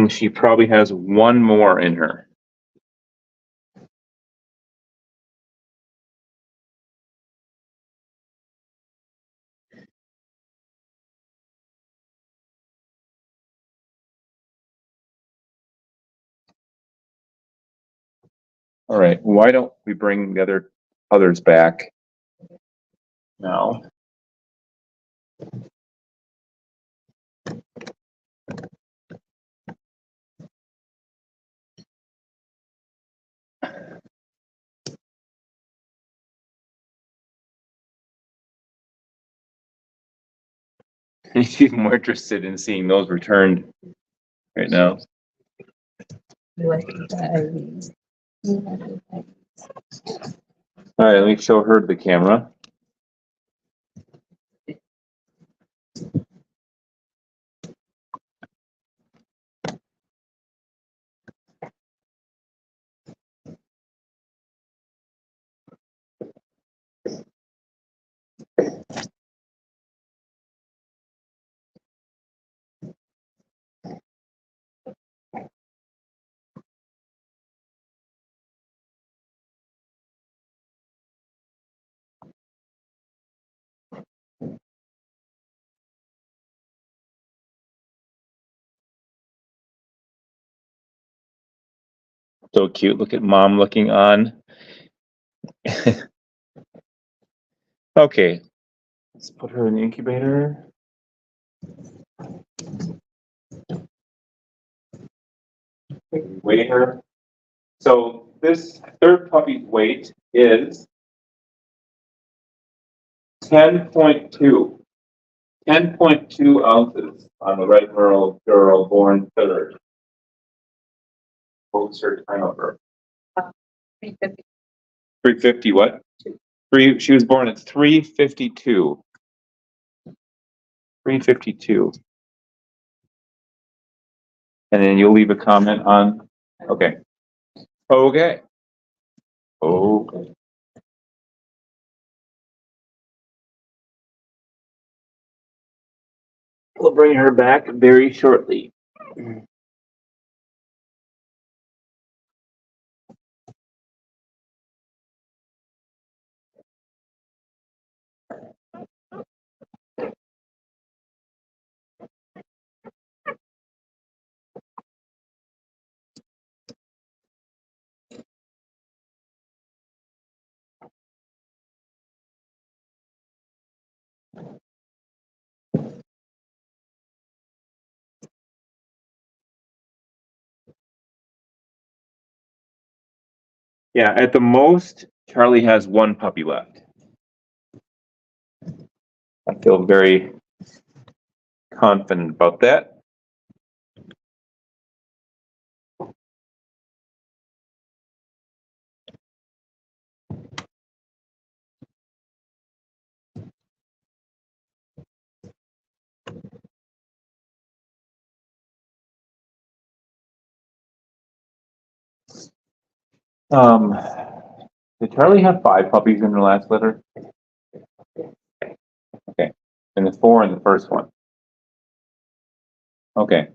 she probably has one more in her. All right, why don't we bring the others back now? She's more interested in seeing those returned right now. You like the diaries. You like the diaries. All right, let me show her the camera. So cute. Look at mom looking on. Okay, let's put her in the incubator. Weigh her. So this third puppy's weight is 10.2. 10.2 ounces on the red merle girl born third. What was her time of birth? 350. 350 what? She was born at 352. 352. And then you'll leave a comment on, okay. Okay. Okay. We'll bring her back very shortly. Yeah, at the most, Charlie has one puppy left. I feel very confident about that. Did Charlie have 5 puppies in her last litter? Okay, and the 4 in the first one. Okay,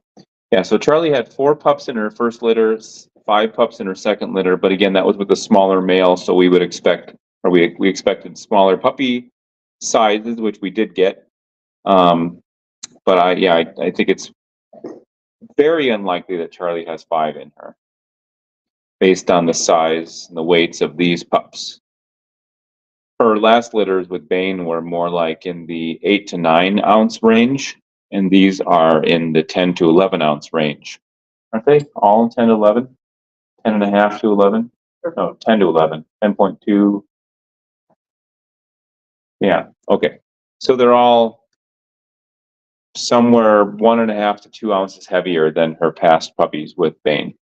yeah, so Charlie had 4 pups in her first litter, 5 pups in her second litter, but again, that was with a smaller male, so we would expect, or we expected smaller puppy sizes, which we did get. But I think it's very unlikely that Charlie has 5 in her, based on the size and the weights of these pups. Her last litters with Bane were more like in the 8 to 9 ounce range, and these are in the 10 to 11 ounce range. Aren't they all 10 to 11? 10 and a half to 11? No, 10 to 11. 10.2. Yeah, okay. So they're all somewhere 1.5 to 2 ounces heavier than her past puppies with Bane.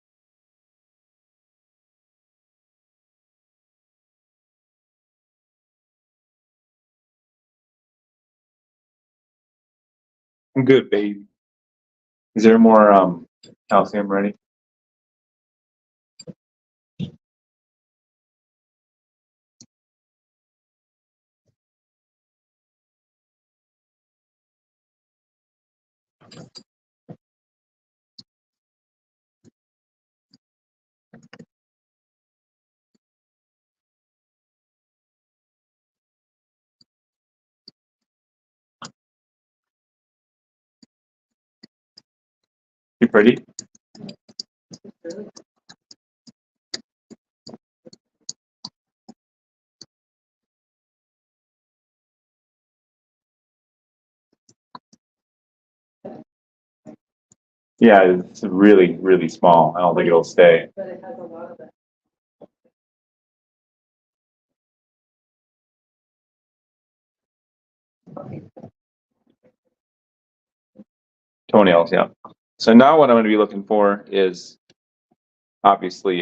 Good, baby. Is there more calcium ready? You pretty? Yeah, it's really, really small. I don't think it'll stay. But it has a lot of that. Toenails, yeah. So now what I'm gonna be looking for is, obviously,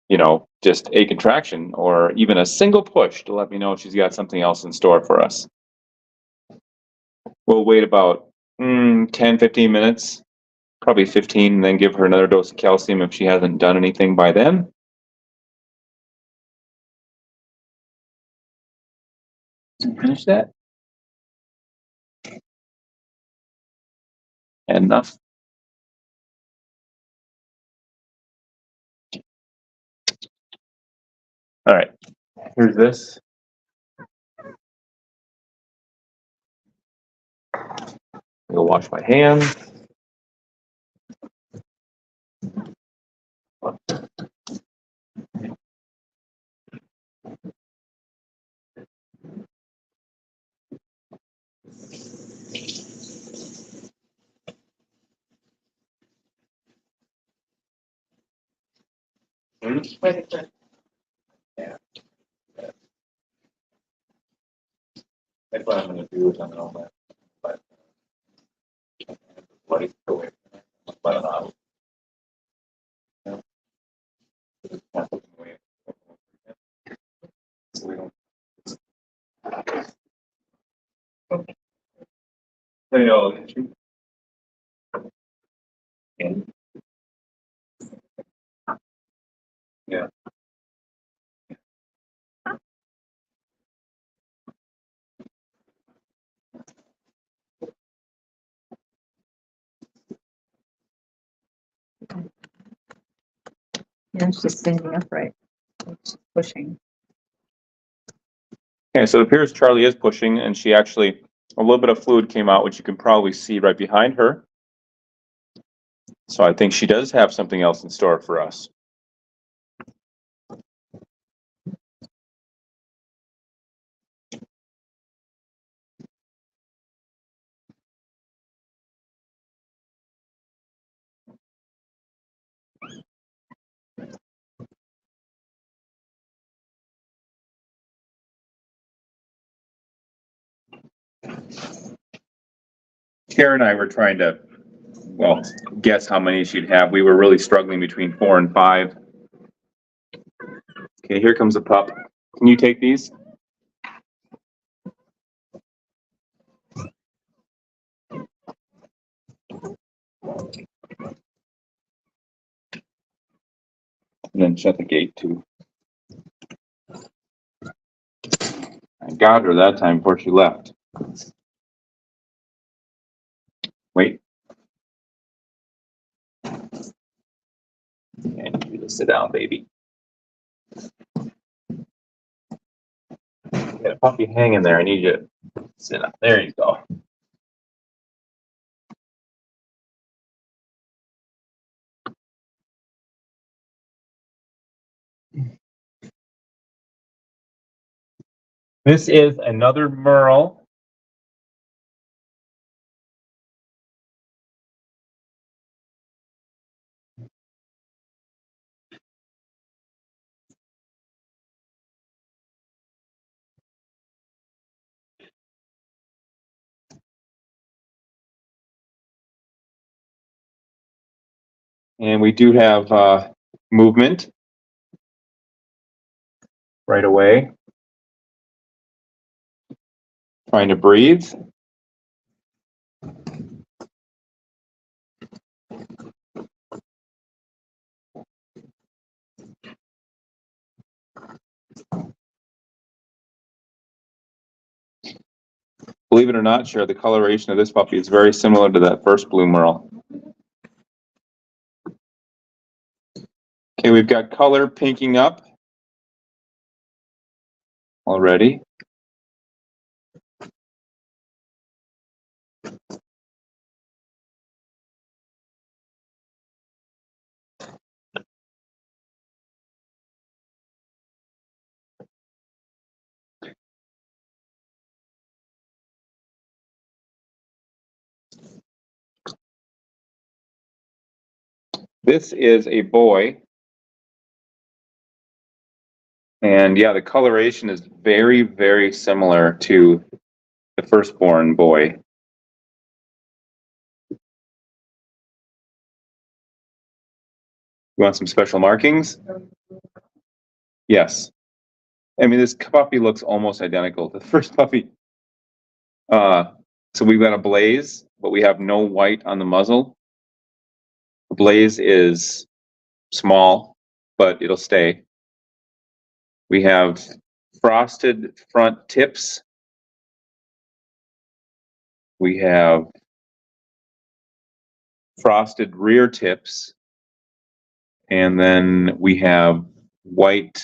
you know, just a contraction or even a single push to let me know if she's got something else in store for us. We'll wait about 10, 15 minutes, probably 15, and then give her another dose of calcium if she hasn't done anything by then. Finish that. And enough. All right, here's this. I'll wash my hands. Wait, but That's what I'm gonna do is I'm gonna let it go away. Let it out. So we don't. Hey, y'all. Yeah. Yeah, she's standing upright. She's pushing. Okay, so it appears Charlie is pushing, and she actually, a little bit of fluid came out, which you can probably see right behind her. So I think she does have something else in store for us. Karen and I were trying to, well, guess how many she'd have. We were really struggling between 4 and 5. Okay, here comes a pup. Can you take these? And then shut the gate too. I got her that time before she left. Wait. I need you to sit down, baby. Got a puppy hanging there. I need you to sit up. There you go. This is another Merle. And we do have movement right away. Trying to breathe. Believe it or not, Cher, the coloration of this puppy is very similar to that first blue Merle. Okay, we've got color pinking up already. This is a boy. And yeah, the coloration is very, very similar to the firstborn boy. You want some special markings? Yes. I mean, this puppy looks almost identical to the first puppy. So we've got a Blaze, but we have no white on the muzzle. The Blaze is small, but it'll stay. We have frosted front tips. We have frosted rear tips. And then we have white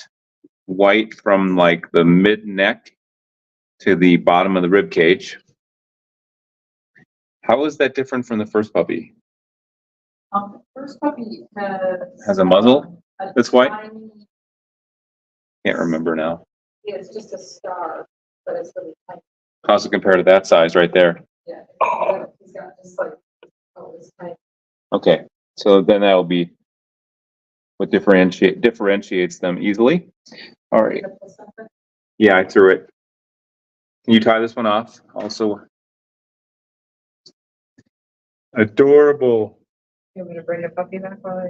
from like the mid neck to the bottom of the rib cage. How is that different from the first puppy? The first puppy Has a muzzle that's white? tiny- Can't remember now. Yeah, it's just a star, but it's really tiny. How's it compare to that size right there? Yeah. He's got just like, oh, it's tiny. Okay, so then that'll be what differentiates them easily. All right. Yeah, I threw it. Can you tie this one off? Also adorable. You want me to bring the puppy back while I?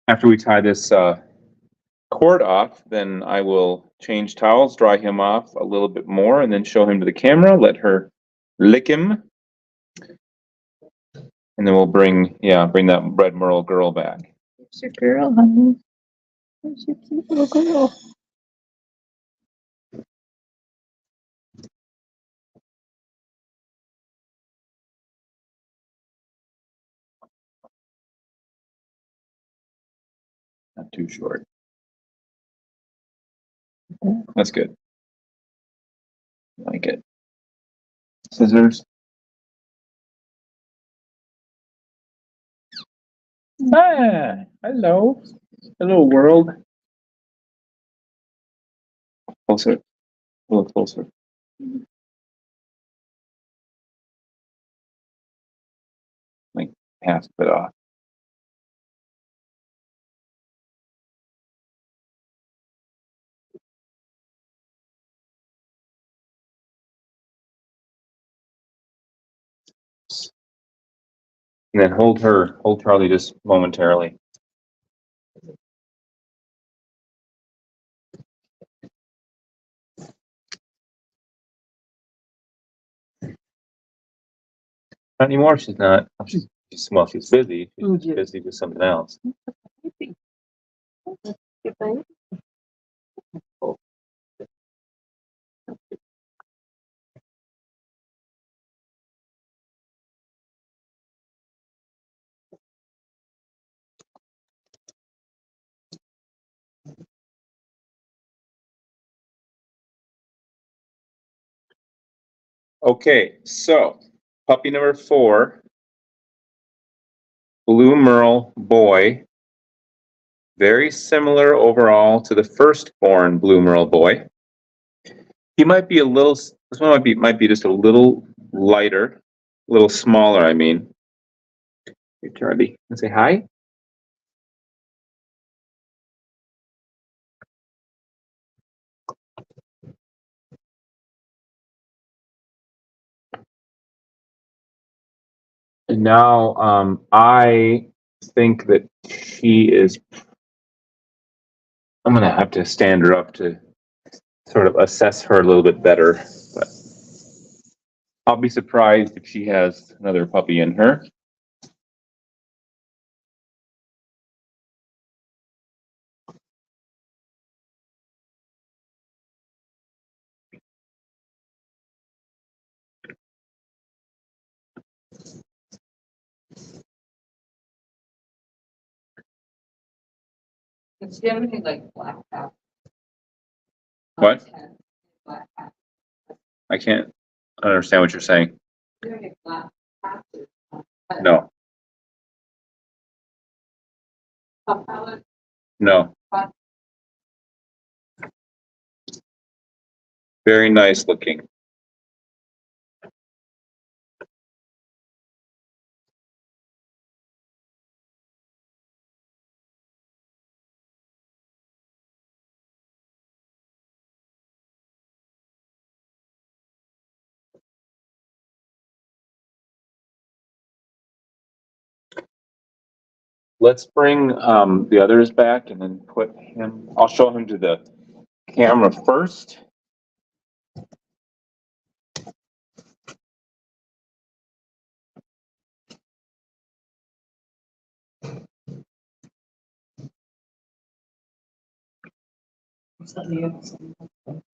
After we tie this cord off, then I will change towels, dry him off a little bit more, and then show him to the camera, let her lick him. And then we'll bring that red merle girl back. There's your girl, honey. There's your cute little girl. Not too short. That's good. I like it. Scissors. Ah, hello. Hello, world. Closer. A little closer. Like half of it off. And then hold Charlie just momentarily. Not anymore, she's not. She's busy. She's busy with something else. Okay, so puppy number 4, Blue Merle boy. Very similar overall to the firstborn Blue Merle boy. He might be this one might be just a little lighter, a little smaller, I mean. Hey, Charlie, can I say hi? And now, I think that I'm gonna have to stand her up to sort of assess her a little bit better, but I'll be surprised if she has another puppy in her. Does she have anything like black hat? What? Black hat. I can't understand what you're saying. Do you have any black patches? No, Pup palette? no. Very nice looking. let's bring the others back and then put him, I'll show him to the camera first.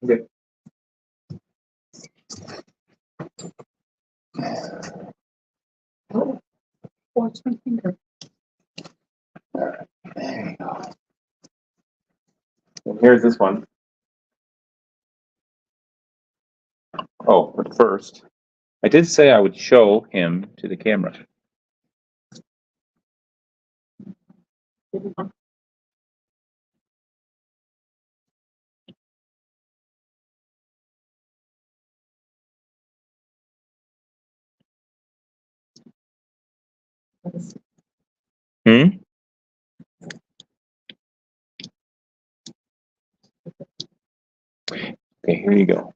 Okay. Watch my finger. There you go. And here's this one. Oh, but first, I did say I would show him to the camera. Hmm? Okay, here you go.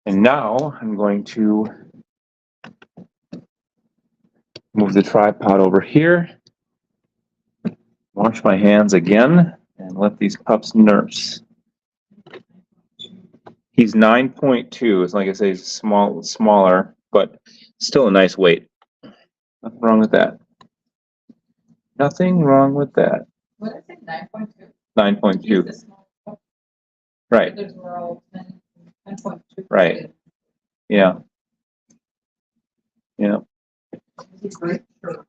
And now I'm going to move the tripod over here, wash my hands again, and let these pups nurse. He's 9.2. It's like I say, he's smaller, but still a nice weight. Nothing wrong with that. Nothing wrong with that. What is it, 9.2? 9.2. Right. There's more old than 9.2. Right. Yeah. Yeah. Is he great? Sure.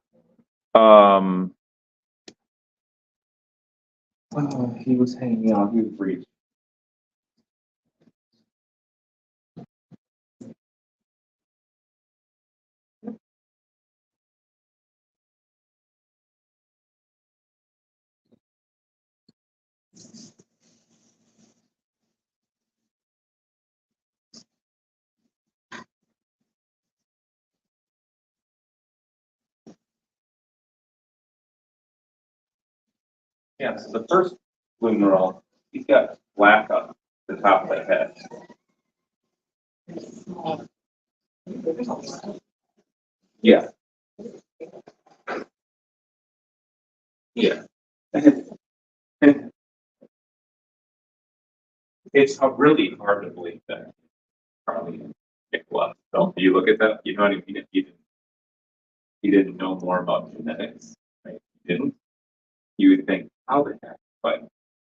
He was hanging out. He was breathing. Yeah, so the first Lumerol, he's got black on the top of the head. Yeah. Yeah. It's really hard to believe that probably picked up. So you look at that, you know what I mean? He didn't know more about genetics, right? He didn't. You would think, how the heck? But you'll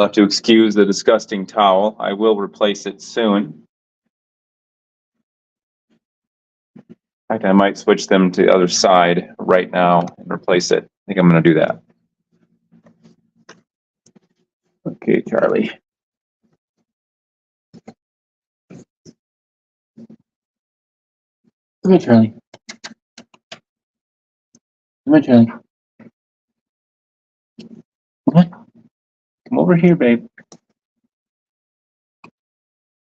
have to excuse the disgusting towel. I will replace it soon. In fact, I might switch them to the other side right now and replace it. I think I'm going to do that. Okay, Charlie. Come here, Charlie. Come on, Charlie. Come on. Come over here, babe.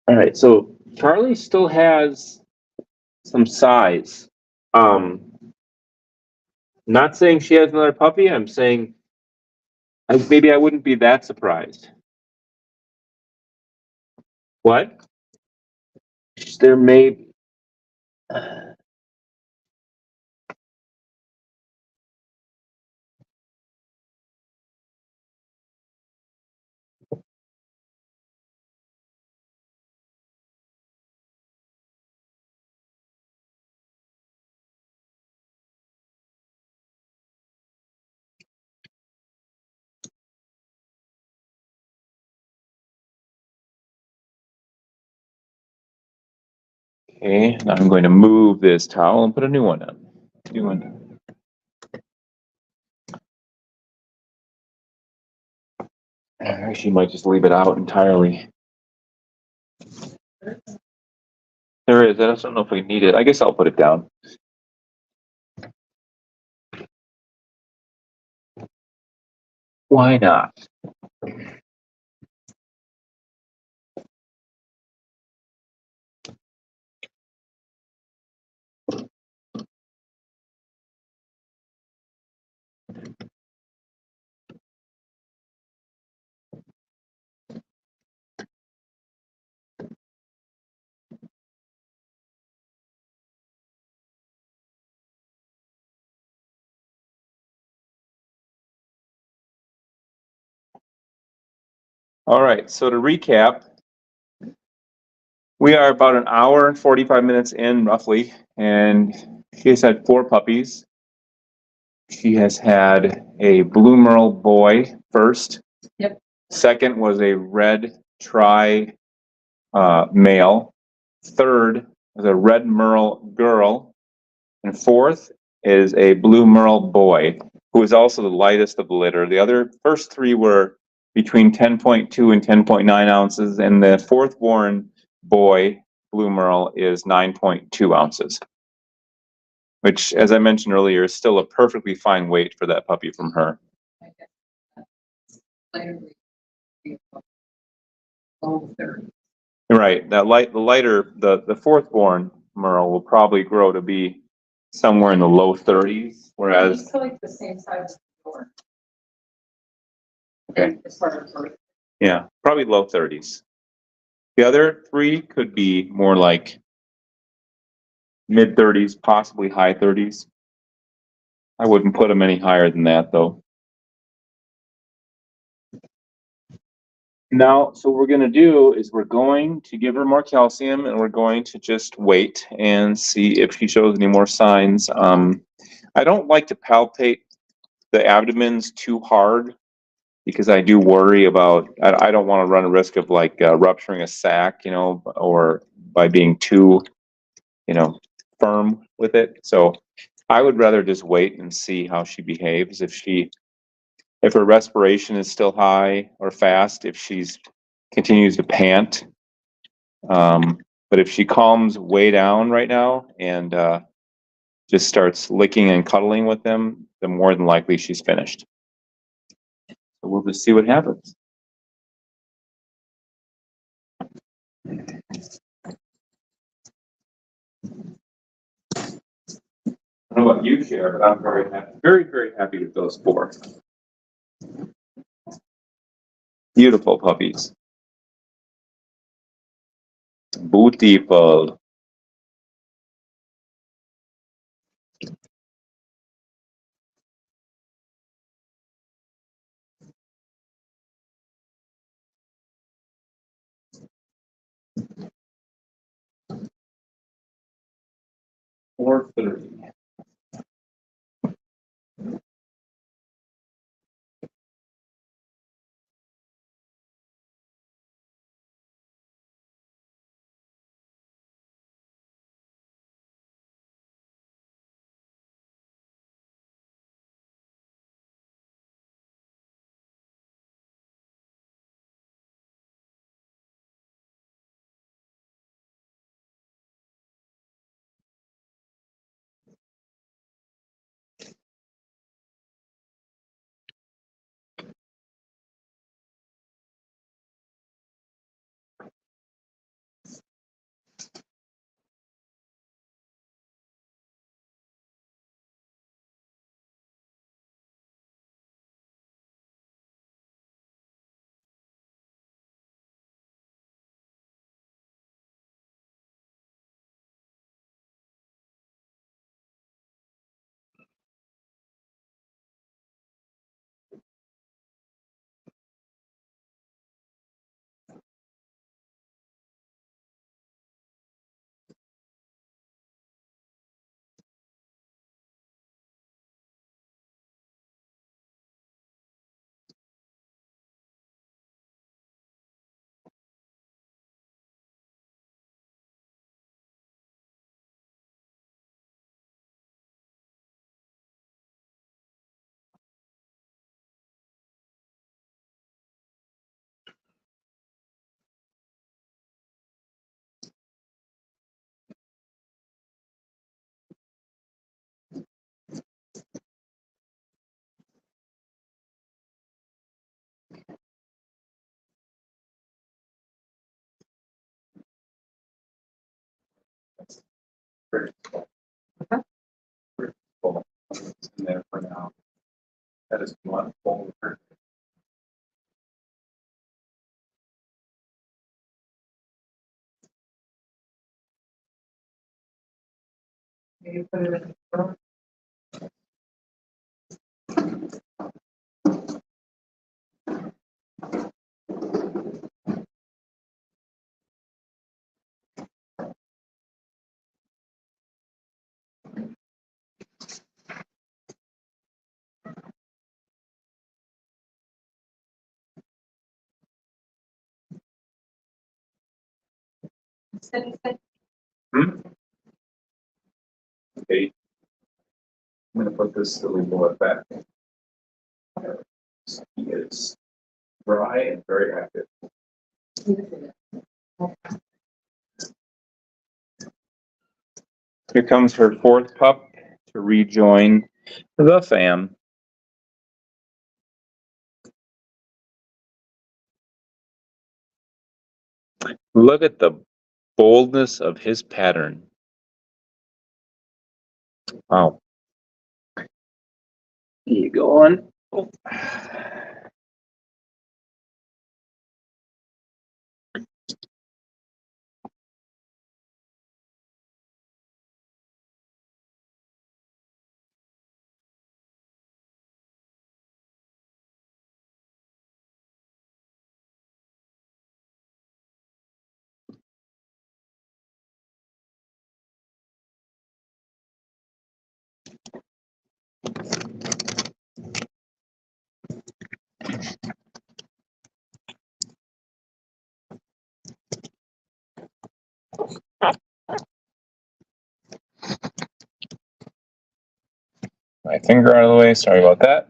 All right, so Charlie still has some size. Not saying she has another puppy. I'm saying maybe I wouldn't be that surprised. What? There may. Okay, now I'm going to move this towel and put a new one on. New one. I actually might just leave it out entirely. There is. I just don't know if we need it. I guess I'll put it down. Why not? All right, so to recap, we are about an hour and 45 minutes in roughly, and she has had 4 puppies. She has had a blue merle boy first. Yep. Second was a red tri male. Third was a red merle girl. And fourth is a blue merle boy, who is also the lightest of the litter. The other first 3 were between 10.2 and 10.9 ounces, and the fourth born boy, blue merle, is 9.2 ounces, which, as I mentioned earlier, is still a perfectly fine weight for that puppy from her. Right, the lighter, the fourth born merle will probably grow to be somewhere in the low 30s, whereas It's like the same size as the door. Okay. As far as her. yeah, probably low 30s. The other 3 could be more like mid 30s, possibly high 30s. I wouldn't put them any higher than that, though. Now, so what we're going to do is we're going to give her more calcium, and we're going to just wait and see if she shows any more signs. I don't like to palpate the abdomens too hard because I do worry about, I don't want to run a risk of like rupturing a sac, or by being too, firm with it. So I would rather just wait and see how she behaves. If her respiration is still high or fast, if she's continues to pant. But if she calms way down right now and just starts licking and cuddling with them, then more than likely she's finished. So we'll just see what happens. I don't know about you, Cher, but I'm very happy, very, very happy with those 4. Beautiful puppies. Beautiful. Four 30. Pretty cool. Pretty cool. It's in there for now. That is one full. Maybe put it in the door. Okay. I'm gonna put this silly bullet back. He is dry and very active. Here comes her fourth pup to rejoin the fam. Look at the boldness of his pattern. Wow. You going? Oh. My finger out of the way. Sorry about that.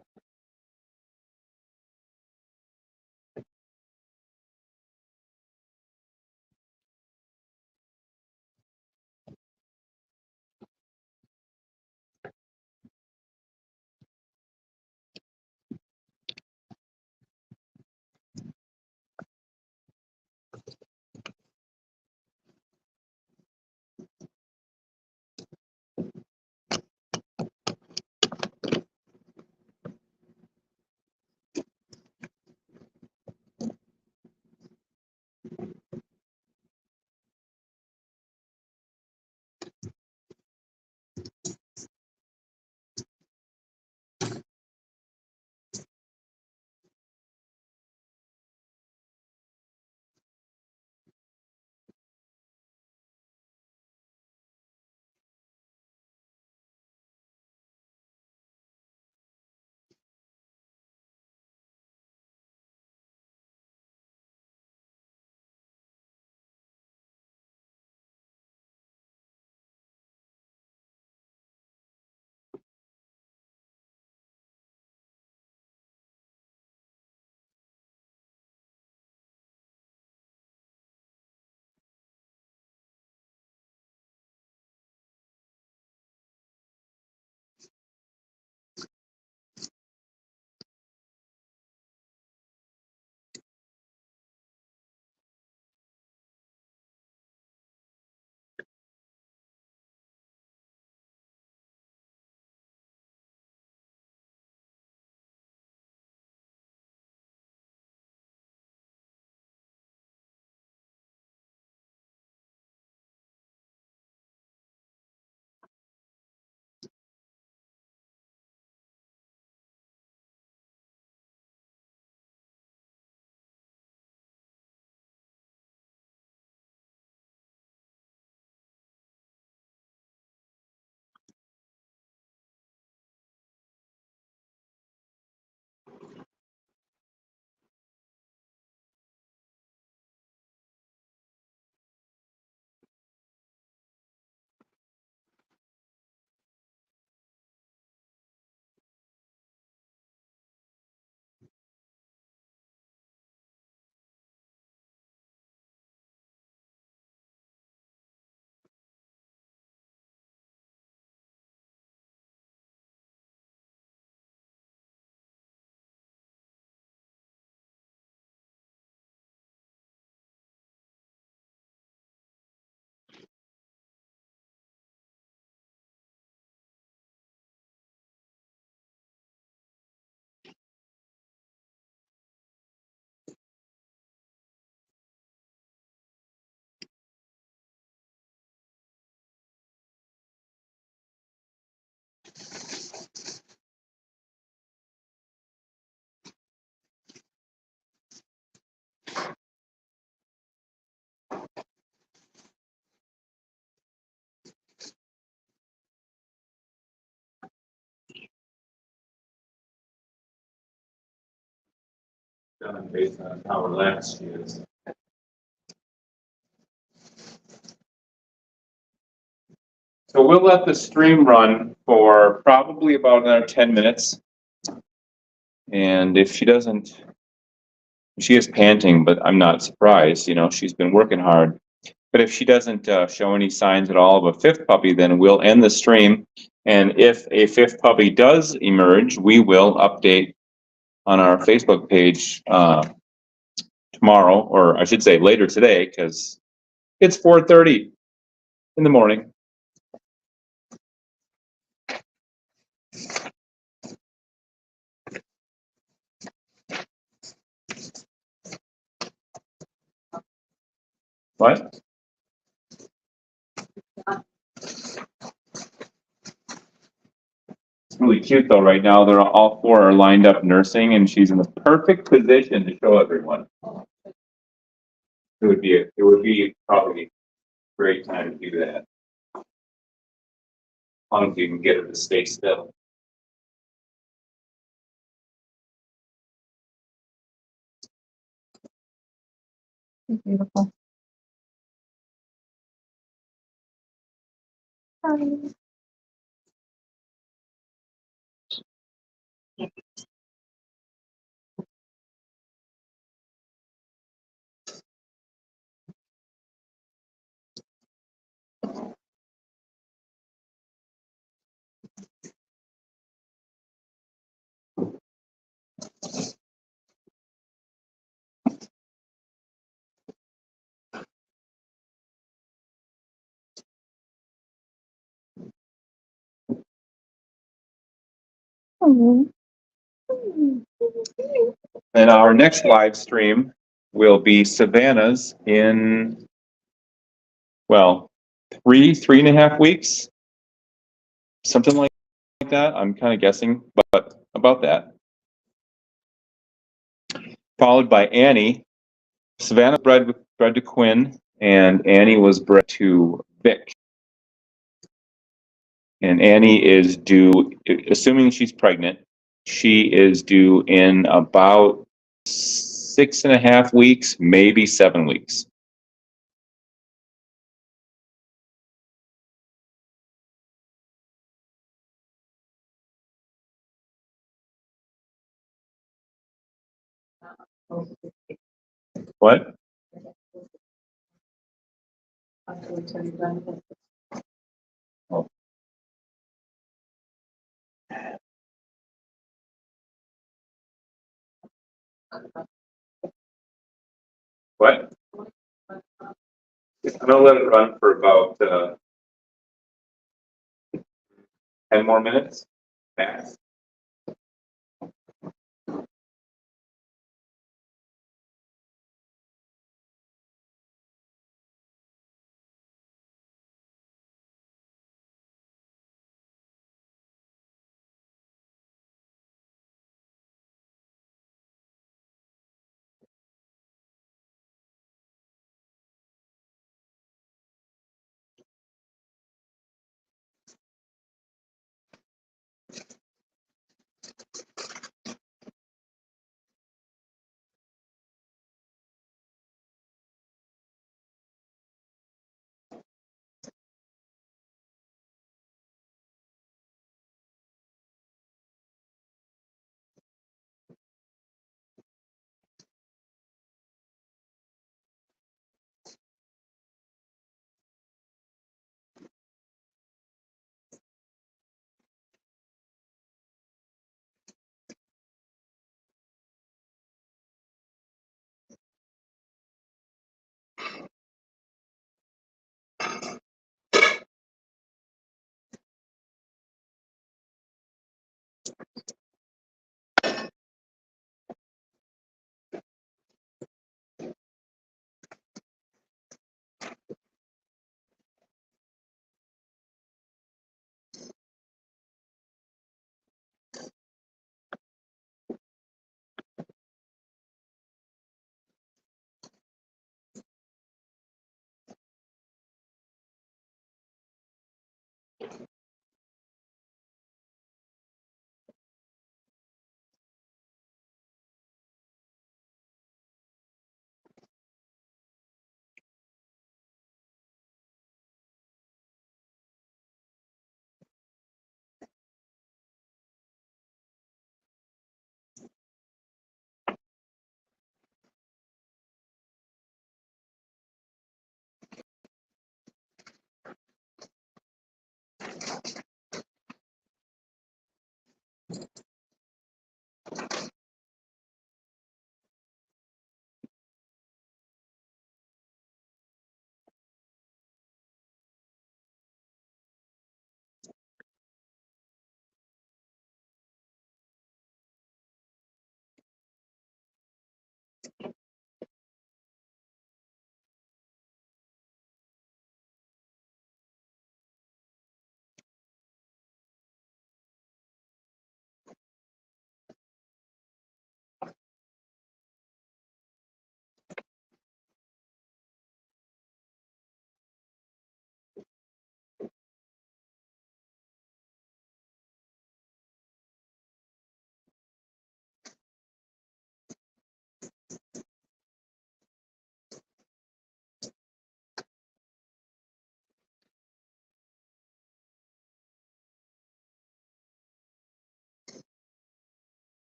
Done based on how relaxed she is. So we'll let the stream run for probably about another 10 minutes. And if she doesn't, she is panting, but I'm not surprised, you know, she's been working hard. But if she doesn't show any signs at all of a fifth puppy, then we'll end the stream. And if a fifth puppy does emerge, we will update on our Facebook page tomorrow, or I should say later today, because it's 4:30 in the morning. What? It's really cute though. Right now, they're all four are lined up nursing, and she's in the perfect position to show everyone. It would be probably a great time to do that. As long as you can get her to stay still. Beautiful. And our next live stream will be Savannah's in, well, 3.5 weeks, something like that. I'm kind of guessing, but about that. Followed by Annie. Savannah bred to Quinn, and Annie was bred to Vic. And Annie is due, assuming she's pregnant, she is due in about 6.5 weeks, maybe 7 weeks. What? What? I'm gonna let it run for about 10 more minutes, max.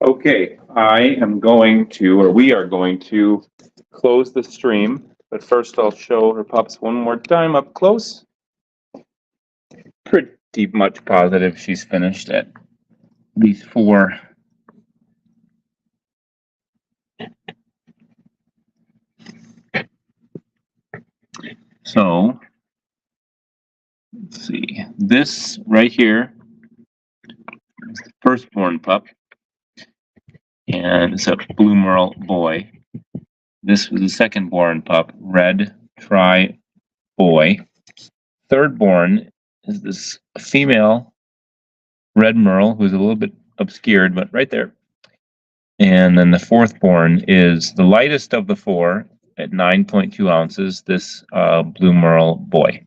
Okay, I am going to, or we are going to close the stream, but first I'll show her pups one more time up close. Pretty much positive she's finished at these 4. So, let's see, this right here is the firstborn pup, and it's a blue merle boy. This was the second-born pup, red tri boy. Third-born is this female red merle, who's a little bit obscured, but right there. And then the fourth-born is the lightest of the 4 at 9.2 ounces, this blue merle boy.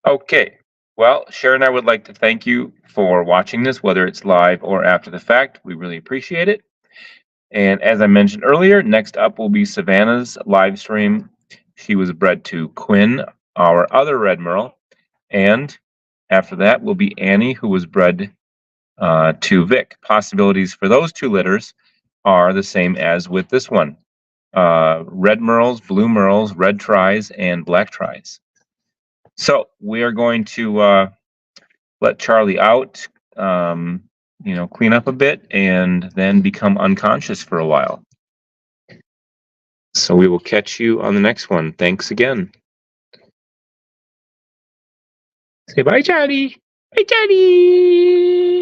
Okay, well, Sharon and I would like to thank you for watching this, whether it's live or after the fact. We really appreciate it. And as I mentioned earlier, next up will be Savannah's live stream. She was bred to Quinn, our other red merle. And after that will be Annie, who was bred to Vic. Possibilities for those 2 litters are the same as with this one. Red merles, blue merles, red tries, and black tries. So we are going to let Charlie out, clean up a bit, and then become unconscious for a while. So we will catch you on the next one. Thanks again. Say bye, Charlie. Bye, Charlie.